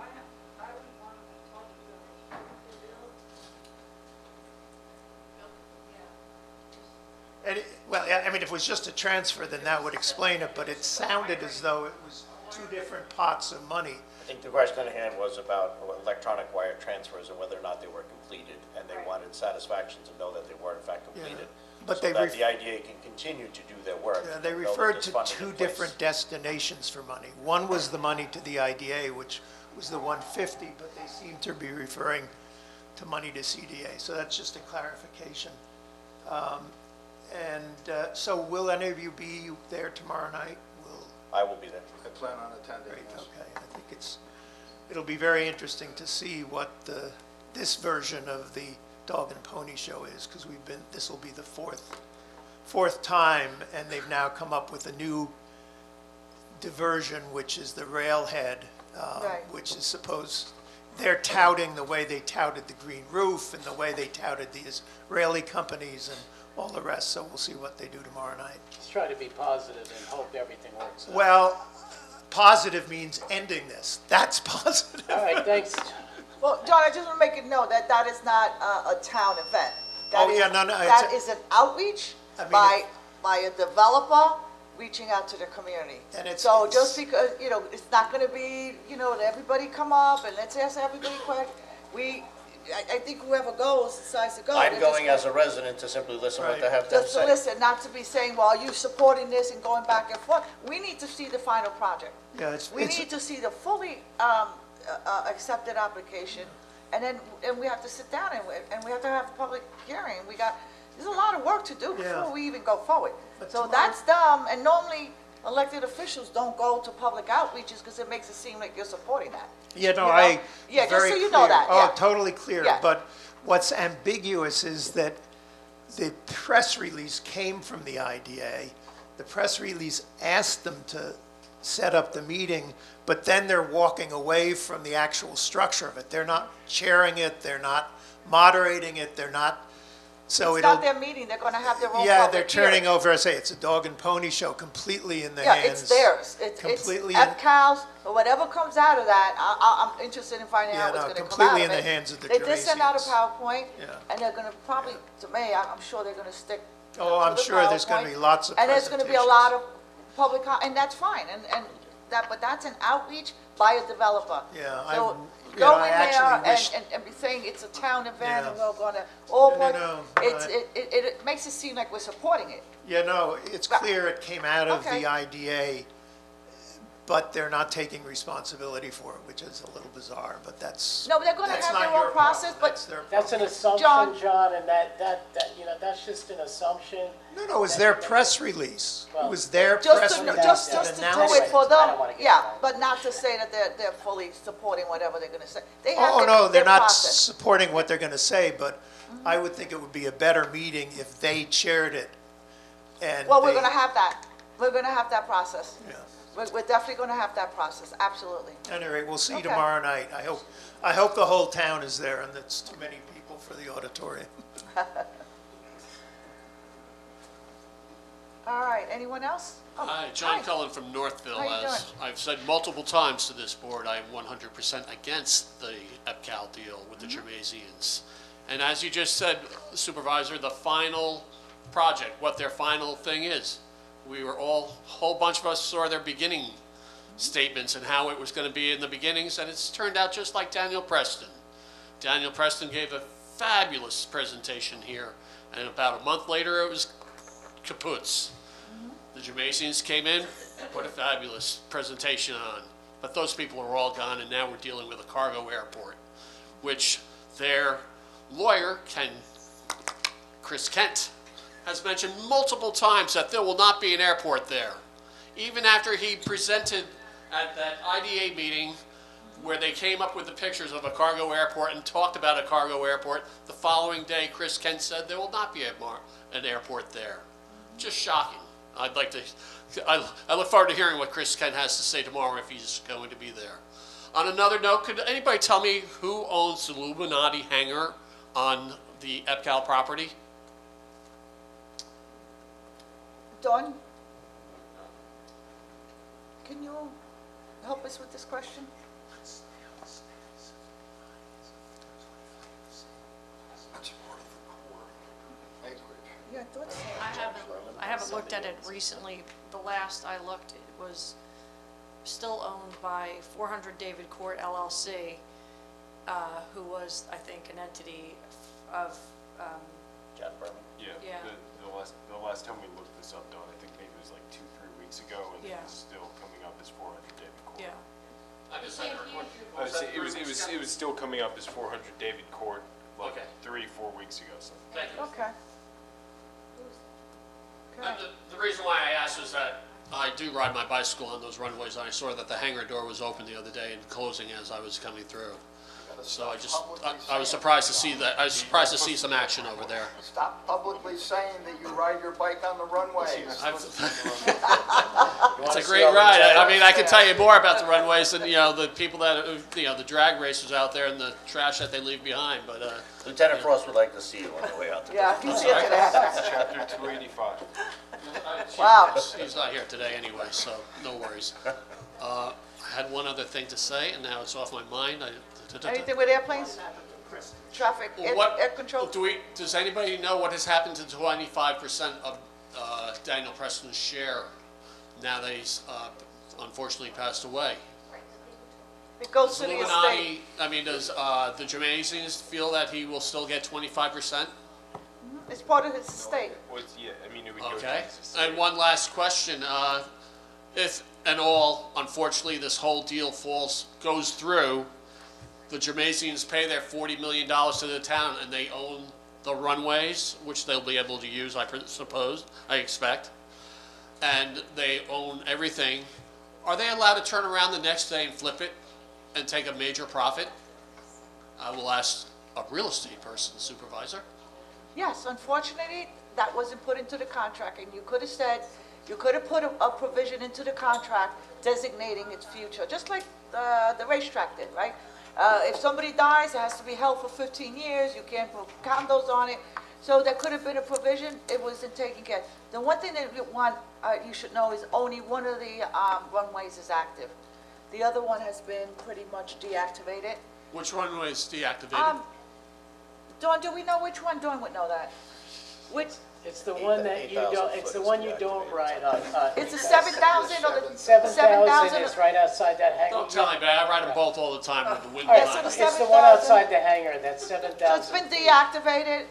Well, I mean, if it was just a transfer, then that would explain it, but it sounded as though it was two different pots of money. I think the question at hand was about electronic wire transfers and whether or not they were completed, and they wanted satisfaction to know that they were in fact completed. But So they that the IDA can continue to do their work. They know that referred there's to funding two in place. different destinations for money. One was the money to the IDA, which was the 150, but they seem to be referring to money to CDA. So that's just a clarification. So will any of you be there tomorrow night? I will be there. I plan on attending, Great, yes. okay. I think it'll be very interesting to see what this version of the Dog and Pony Show is, because this will be the fourth time, and they've now come up with a new diversion, which is the railhead, Right. which is they're touting the way they touted the green roof and the way they touted the Israeli companies and all the rest, so we'll see what they do tomorrow night. Let's try to be positive and hope everything works out. Well, positive means ending this. That's positive. All right, thanks. Well, John, I just want to make it known that that is not a town event. That Oh, is- yeah, no, That it's is an outreach I mean, by a developer reaching out to the community. And it's- So it's- just because, it's not going to be, that everybody come up and let's ask everybody questions. I think whoever goes decides to go. I'm They're going just as a resident to simply listen what Right. they have to Just to say. listen, not to be saying, well, are you supporting this and going back and forth? We need to see the final project. Yeah, We need to see the fully accepted application, and then we have to sit down and we have to have a public hearing. There's a lot of work to do Yeah. before we even go forward. But So tomorrow- that's dumb, and normally, elected officials don't go to public outreaches because it makes it seem like you're supporting that. Yeah, no, You know? I, Yeah, just very so you know clear. that, Oh, yeah. totally clear. Yeah. But what's ambiguous is that the press release came from the IDA. The press release asked them to set up the meeting, but then they're walking away from the actual structure of it. They're not chairing it, they're not moderating it, they're not, so It's it'll. not their meeting, they're gonna have their own public Yeah, they're turning hearing. over, I say, it's a dog and pony show completely in the Yeah, hands. it's theirs. It's completely in- EPCAL's, or whatever comes out of that, I'm interested in finding Yeah, out what's no, gonna come out completely of in it. the hands of the They did send out a Gerasians. PowerPoint, Yeah. and they're gonna probably, to me, I'm sure they're gonna stick Oh, to I'm the sure there's gonna PowerPoint, be lots of and there's gonna be a lot of public, and that's fine, and that, but that's an outreach by a developer. Yeah, So you know, go I in actually there wish- and be saying it's a town event, and Yeah. we're gonna, all, No, no, no, it makes it seem like we're supporting it. Yeah, no, it's clear it came out of Okay. the IDA, but they're not taking responsibility for it, which is a little bizarre, but that's. No, but they're gonna that's have not their own your process, problem, but that's their That's an problem. assumption, John. John, and that, you know, that's just an assumption. No, no, it was their press release. It Well, was their Just press to, release. just, that just to announced do it for I them, don't wanna get yeah, involved. but not to say that they're fully supporting whatever they're gonna say. They have Oh, their- no, they're their not process. supporting what they're gonna say, but I would think it would be a better meeting if they chaired it and Well, we're they- gonna have that. We're gonna have that process. Yeah. We're definitely gonna have that process, absolutely. Anyway, we'll see Okay. tomorrow night. I hope the whole town is there and it's too many people for the auditorium. All right, anyone else? Oh, Hi, John Cullen from Northville. How you As I've said multiple times to this board, I am 100% against the EPCAL deal with the Germaisians. And as you just said, Supervisor, the final project, what their final thing is, we were all, a whole bunch of us saw their beginning statements and how it was going to be in the beginnings, and it's turned out just like Daniel Preston. Daniel Preston gave a fabulous presentation here, and about a month later, it was kaputs. The Germaisians came in, put a fabulous presentation on, but those people are all gone, and now we're dealing with a cargo airport, which their lawyer, Chris Kent, has mentioned multiple times that there will not be an airport there. Even after he presented at that IDA meeting where they came up with the pictures of a cargo airport and talked about a cargo airport, the following day, Chris Kent said there will not be an airport there. Just shocking. I look forward to hearing what Chris Kent has to say tomorrow if he's going to be there. On another note, could anybody tell me who owns the Illuminati hangar on the EPCAL property? Dawn? Can you help us with this question? That's part of the core acreage. Yeah, I thought so. I haven't looked at it recently. The last I looked, it was still owned by 400 David Court LLC, who was, I think, an entity of, John Berman. Yeah. The last time we looked this up, Dawn, I think maybe it was like 2-3 weeks ago, and it Yeah. was still coming up as 400 David Court. yeah. I just had a request. It was still coming up as 400 David Court, like Okay. 3-4 weeks ago, so. Thank you. Okay. And the reason why I asked is that I do ride my bicycle on those runways, and I saw that the hangar door was open the other day and closing as I was coming through. So I was surprised to see that, I was surprised to see some action over there. Stop publicly saying that you ride your bike on the runways. It's a great ride. I mean, I can tell you more about the runways than, the people that, the drag racers out there and the trash that they leave behind, but, Lieutenant Frost would like to see you on your way out there. Yeah, he's here today. Chapter 285. Wow. He's not here today anyway, so no worries. I had one other thing to say, and now it's off my mind. Anything with airplanes? Traffic, air control? Does anybody know what has happened to 25% of Daniel Preston's share now that he's unfortunately passed away? It goes to the estate. Illuminati, I mean, does the Germaisians feel that he will still get 25%? It's part of his estate. Yeah, I mean, it would go to Okay. his estate. And one last question. If and all, unfortunately, this whole deal goes through, the Germaisians pay their $40 million to the town, and they own the runways, which they'll be able to use, I suppose, I expect. and they own everything, are they allowed to turn around the next day and flip it and take a major profit? I will ask a real estate person, Supervisor. Yes, unfortunately, that wasn't put into the contract, and you could have said, you could have put a provision into the contract designating its future, just like the racetrack did, right? If somebody dies, it has to be held for 15 years, you can't put condos on it. So there could have been a provision, it wasn't taken care of. The one thing that you should know is only one of the runways is active. The other one has been pretty much deactivated. Which runway is deactivated? Dawn, do we know which one? Dawn would know that. Which, It's the one that you don't, it's the one you don't ride on. it's the 7,000 or the 7,000 is right outside that hangar. Don't tell me, but I ride them both all the time with the window. All Yeah, so right, the it's the 7,000 one outside the hangar, that's so 7,000. it's been deactivated,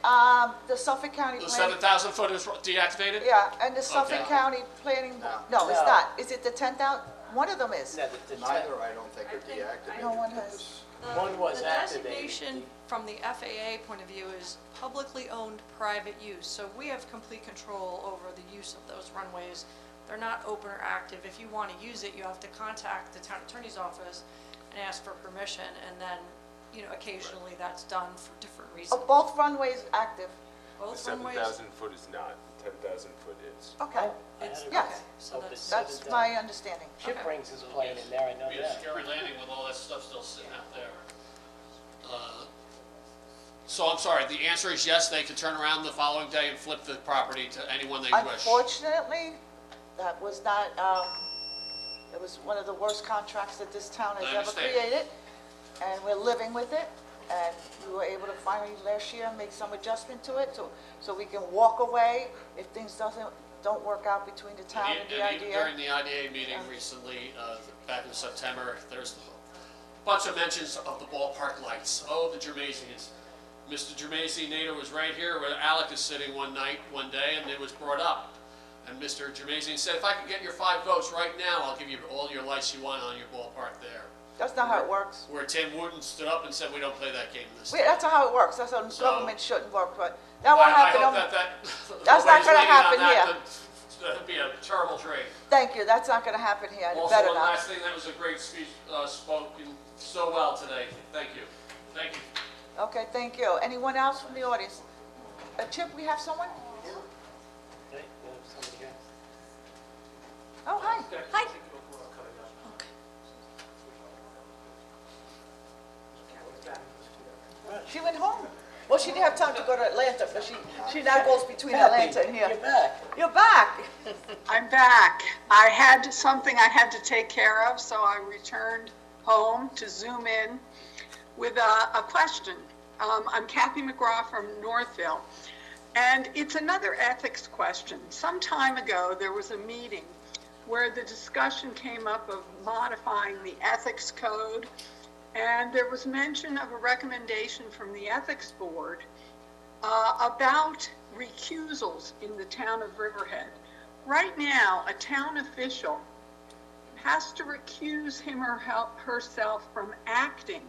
the Suffolk County The Planning. 7,000 foot is deactivated? Yeah, and the Suffolk Okay. County Planning, no, it's No. not. Is it the 10,000? One of them is. No, the Neither, I don't think, are deactivated. No one has. One was The activated. designation from the FAA point of view is publicly owned private use, so we have complete control over the use of those runways. They're not open or active. If you want to use it, you have to contact the town attorney's office and ask for permission, and then, you know, occasionally that's done for different reasons. Both runways active. The Both runways, 7,000 foot is not, 10,000 foot is. Okay, it's, okay, yes, so Open that's, that's my understanding. Ship brings his plane in there, I know Be a that. scary landing with all that stuff still sitting out there. So I'm sorry, the answer is yes, they can turn around the following day and flip the property to anyone they wish. Unfortunately, that was not, it was one of the worst contracts that this town has I ever understand. created, and we're living with it, and we were able to finally last year make some adjustment to it, so we can walk away if things don't work out between the town and the even IDA. during the IDA meeting recently, back in September, there's a bunch of mentions of the ballpark lights. Oh, the Germaisians. Mr. Germaisi Nader was right here where Alec is sitting one day, and it was brought up. And Mr. Germaisian said, if I can get your 5 votes right now, I'll give you all your lights you want on your ballpark there. That's not how it works. Where Tim Wooten stood up and said, we don't play that game this Wait, time. that's not how it works, that's how So- government shouldn't work, but that won't I happen. hope on- that That's not nobody's gonna waiting on happen that here. That'd be a terrible trade. Thank you, that's not gonna happen here, it Also, better one not. last thing, that was a great speech, spoken so well today. Thank you. Thank you. Okay, thank you. Anyone else from the audience? Chip, we have someone? Okay, we have somebody here. Oh, hi. Hi. She went home. Well, she didn't have time to go to Atlanta, but she now goes between Atlanta and here. You're back. You're back. I'm back. I had something I had to take care of, so I returned home to Zoom in with a question. I'm Kathy McGraw from Northville, and it's another ethics question. Some time ago, there was a meeting where the discussion came up of modifying the ethics code, and there was mention of a recommendation from the ethics board about recusals in the town of Riverhead. Right now, a town official has to recuse him or herself from acting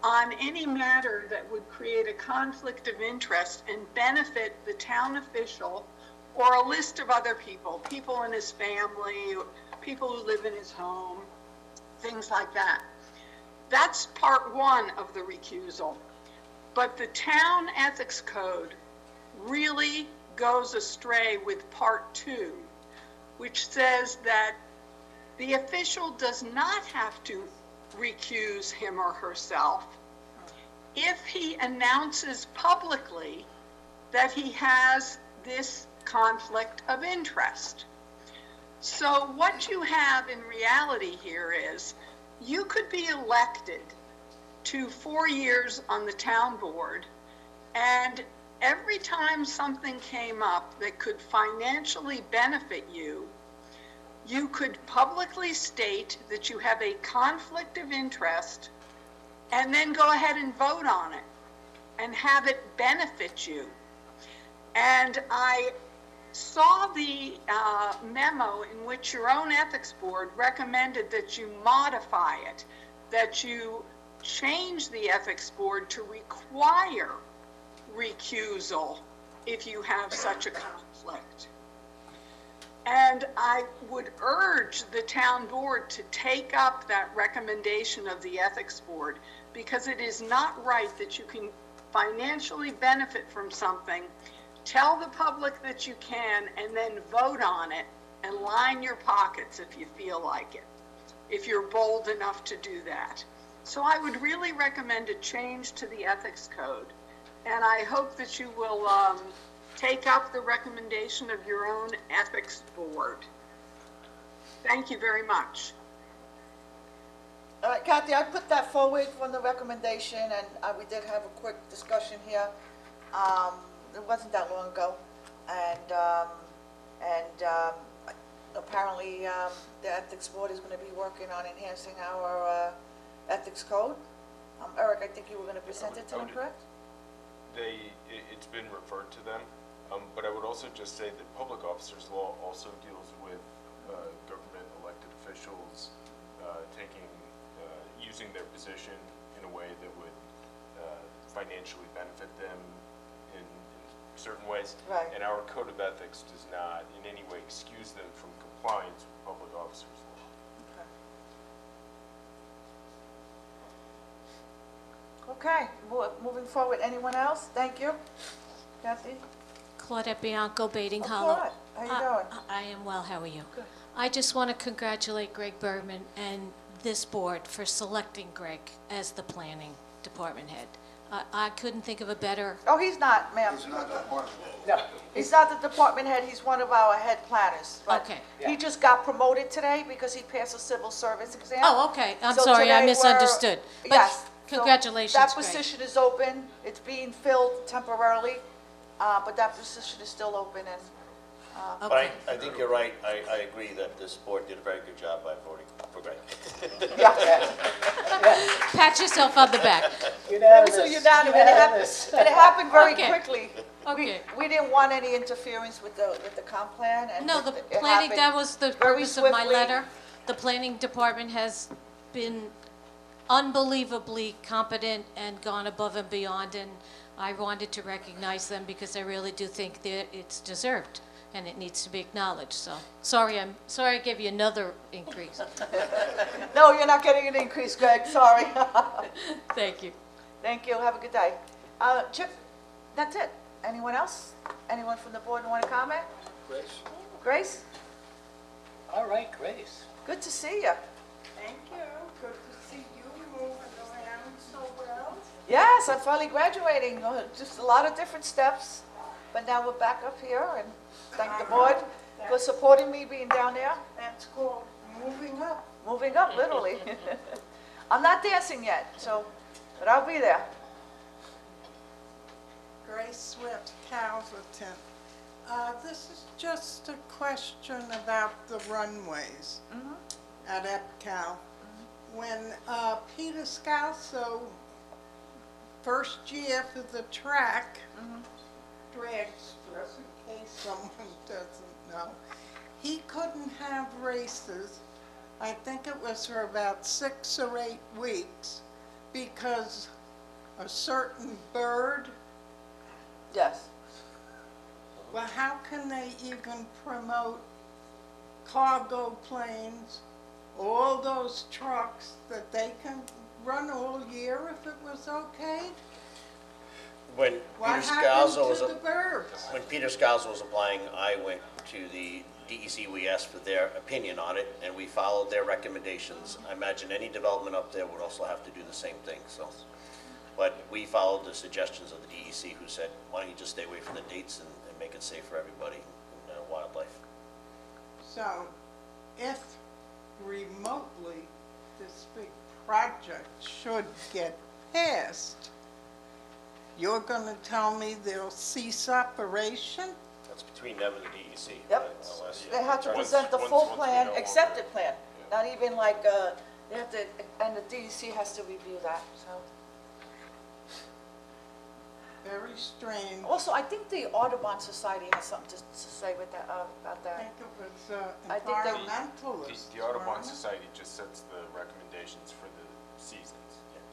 on any matter that would create a conflict of interest and benefit the town official or a list of other people, people in his family, people who live in his home, things like that. That's part one of the recusal. But the town ethics code really goes astray with part two, which says that the official does not have to recuse him or herself if he announces publicly that he has this conflict of interest. So what you have in reality here is you could be elected to 4 years on the town board, and every time something came up that could financially benefit you, you could publicly state that you have a conflict of interest and then go ahead and vote on it and have it benefit you. And I saw the memo in which your own ethics board recommended that you modify it, that you change the ethics board to require recusal if you have such a conflict. And I would urge the town board to take up that recommendation of the ethics board, because it is not right that you can financially benefit from something, tell the public that you can, and then vote on it and line your pockets if you feel like it, if you're bold enough to do that. So I would really recommend a change to the ethics code, and I hope that you will take up the recommendation of your own ethics board. Thank you very much. All right, Kathy, I put that forward from the recommendation, and we did have a quick discussion here. It wasn't that long ago, and apparently the ethics board is going to be working on enhancing our ethics code. Eric, I think you were going to present it to them, correct? It's been referred to them, but I would also just say that public officers law also deals with government elected officials using their position in a way that would financially benefit them in certain ways. Right. And our code of ethics does not in any way excuse them from compliance with public officers law. Okay, moving forward, anyone else? Thank you. Kathy? Claudette Bianco, Baiting Oh, Hollow. Claude, how you doing? I am well, how are you? Good. I just want to congratulate Greg Bergman and this board for selecting Greg as the planning department head. I couldn't think of a better, Oh, he's not, ma'am. It's not that hard. No. He's not the department head, he's one of our head planners. But Okay. he just got promoted today because he passed a civil service exam. oh, okay, I'm So sorry, I today we're- misunderstood. But Yes. So congratulations, that Greg. position is open, it's being filled temporarily, but that position is still open, and But Okay. I think you're right. I agree that this board did a very good job by voting for Greg. Pat yourself on the back. it was a unanimous. And it happened very Okay. quickly. Okay. We didn't want any interference with the comp plan, and No, the it planning, happened that was the very purpose of my swiftly. letter. The planning department has been unbelievably competent and gone above and beyond, and I wanted to recognize them because I really do think that it's deserved and it needs to be acknowledged, so. Sorry I gave you another increase. No, you're not getting an increase, Greg, sorry. Thank you. Thank you, have a good day. Chip, that's it. Anyone else? Anyone from the board want to comment? Grace? Grace? All right, Grace. Good to see you. Thank you. Good to see you moving around so well. Yes, I'm finally graduating, just a lot of different steps, but now we're back up here, and thank the board for supporting me being down there. That's called moving up. Moving up, literally. I'm not dancing yet, so, but I'll be there. Grace Swift, Calverton. This is just a question about the runways at EPCAL. When Peter Scalzo, first year for the track, drag strip, in case someone doesn't know, he couldn't have races, I think it was for about 6 or 8 weeks, because a certain bird. Yes. Well, how can they even promote cargo planes, all those trucks, that they can run all year if it was okay? When What Peter happened Scalzo was to the birds? when Peter Scalzo was applying, I went to the DEC. We asked for their opinion on it, and we followed their recommendations. I imagine any development up there would also have to do the same thing. So, but we followed the suggestions of the DEC, who said, "Why don't you just stay away from the dates and make it safe for everybody and wildlife?" So, if remotely this big project should get passed, you're going to tell me they'll cease operation? That's between them and the DEC. Yep. unless- They have to Once- present the once- full once we plan, know accepted plan, not even like, they have to, and the DEC has to review that, so. Very strange. Also, I think the Audubon Society has something to say with that, about I that. think it was I think they- environmentalists. The Audubon weren't it? Society just sets the recommendations for the seasons.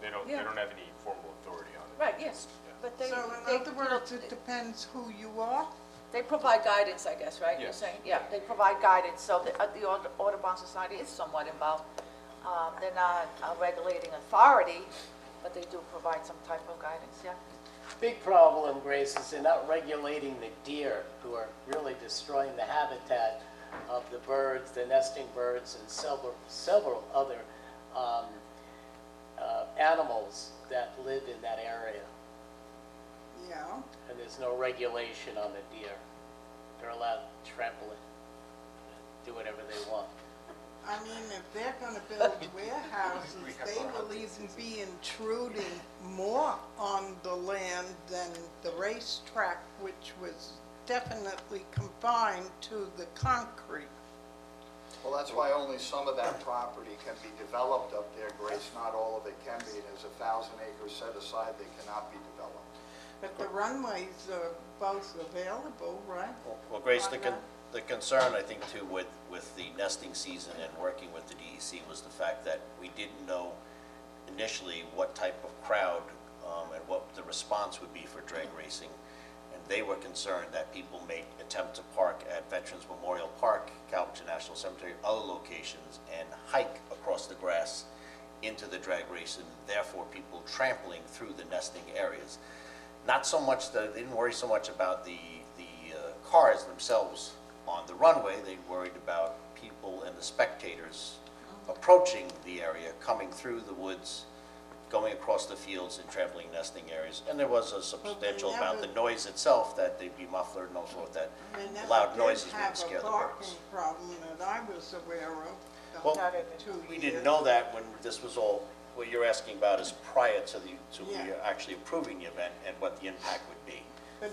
They don't Yeah. have any formal authority on it. Right, yes, but they. So in they- other words, it depends who you are? They provide guidance, I guess, right? You're Yes. saying, yeah, they provide guidance, so the Audubon Society is somewhat involved. They're not a regulating authority, but they do provide some type of guidance, yeah. Big problem, Grace, is they're not regulating the deer, who are really destroying the habitat of the birds, the nesting birds, and several other animals that live in that area. Yeah. And there's no regulation on the deer. They're allowed to trample it, do whatever they want. I mean, if they're gonna build warehouses, they will even be intruding more on the land than the racetrack, which was definitely confined to the concrete. Well, that's why only some of that property can be developed up there, Grace. Not all of it can be. There's 1,000 acres set aside that cannot be developed. But the runways are both available, right? Well, Grace, the concern, I think, too, with the nesting season and working with the DEC was the fact that we didn't know initially what type of crowd and what the response would be for drag racing. And they were concerned that people may attempt to park at Veterans Memorial Park, Calverton National Cemetery, other locations, and hike across the grass into the drag race, and therefore people trampling through the nesting areas. Not so much, they didn't worry so much about the cars themselves on the runway. They worried about people and the spectators approaching the area, coming through the woods, going across the fields and trampling nesting areas. And there was a substantial amount, the noise itself, that they'd be muffled and all sorts, that loud noises would scare the birds. They never did have a parking problem that I was aware of. Well, we didn't know that when this was all, what you're asking about is prior to we actually approving the event and what the impact would be.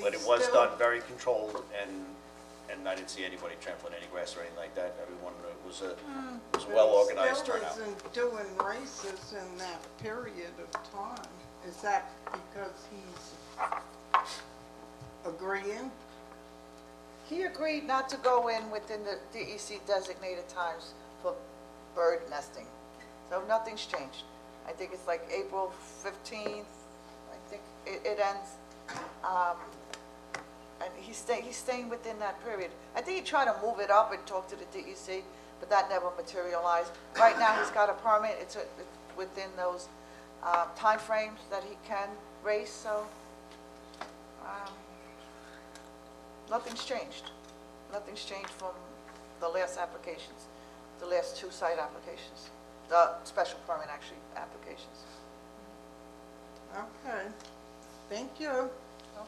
But it was done very controlled, and I didn't see anybody trampling any grass or anything like that. Everyone, it was a well-organized turnout. Still isn't doing races in that period of time. Is that because he's agreeing? He agreed not to go in within the DEC designated times for bird nesting. So nothing's changed. I think it's like April 15th, I think it ends. And he's staying within that period. I think he tried to move it up and talk to the DEC, but that never materialized. Right now, he's got a permit. It's within those timeframes that he can race, so nothing's changed. Nothing's changed from the last applications, the last two site applications, the special permit, actually, applications. Okay, thank you.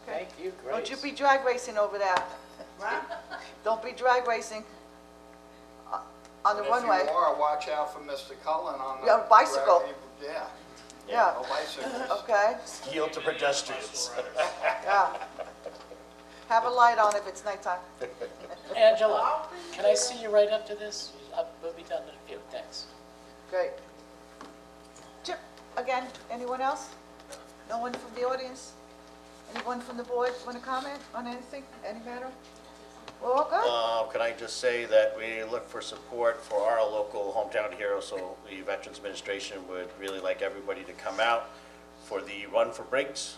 Okay. Thank you, Grace. Don't you be drag racing over there. What? Don't be drag racing on the runway. If you are, watch out for Mr. Cullen on the... Yeah, bicycle. Yeah. Yeah. No bicycles. Okay, Yield to pedestrians. yeah. Have a light on if it's nighttime. Angela, can I see you right after this? We'll be done in a few, thanks. Great. Chip, again, anyone else? No one from the audience? Anyone from the board want to comment on anything, any matter? We're all good? Can I just say that we look for support for our local hometown hero, so the Veterans Administration would really like everybody to come out for the Run for Briggs,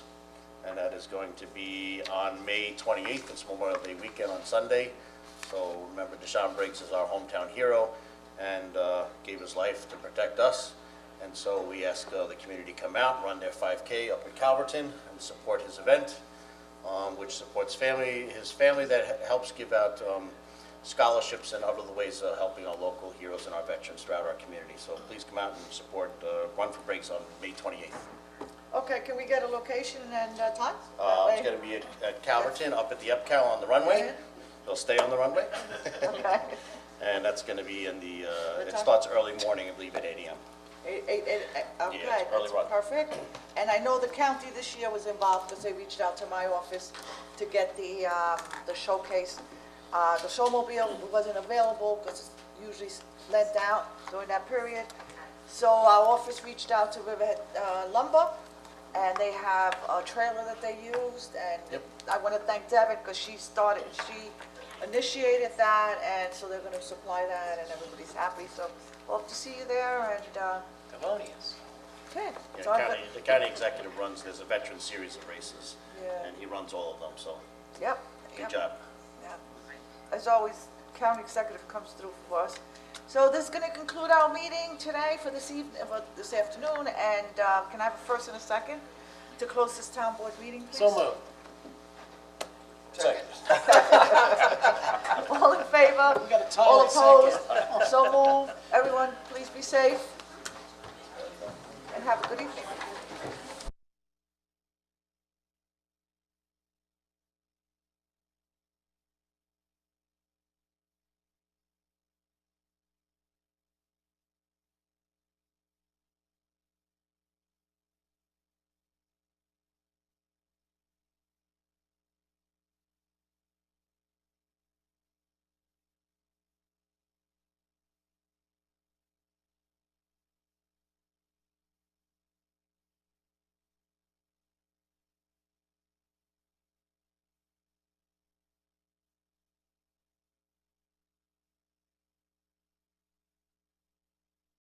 and that is going to be on May 28th. It's Memorial Day weekend on Sunday. So remember, Deshaun Briggs is our hometown hero and gave his life to protect us. And so we ask the community to come out, run their 5K up at Calverton and support his event, which supports his family that helps give out scholarships and other ways of helping our local heroes and our veterans throughout our community. So please come out and support Run for Briggs on May 28th. Okay, can we get a location and time? It's going to be at Calverton, up at the UpCal on the runway. They'll stay on the runway. Okay. And that's going to be in the, it time? starts early morning, I believe, at 8 a.m. Okay, it's early that's run. perfect. And I know the county this year was involved because they reached out to my office to get the showcase. The showmobile wasn't available because it's usually lent out during that period. So our office reached out to Riverhead Lumber, and they have a trailer that they used. And I want to thank Devin because she initiated that, and so they're going to supply that, and everybody's happy. So we'll have to see you there, and Thelonious. okay. Yeah, So I'm the county executive runs, there's a veteran series of races, Yeah. and he runs all of them, so Yep. good job. as always, county executive comes through for us. So this is going to conclude our meeting today for this evening, this afternoon, and can I have a first and a second to close this town board meeting, please? So moved. Second. All in favor? We got a tie All in second. opposed? So moved. Everyone, please be safe and have a good evening.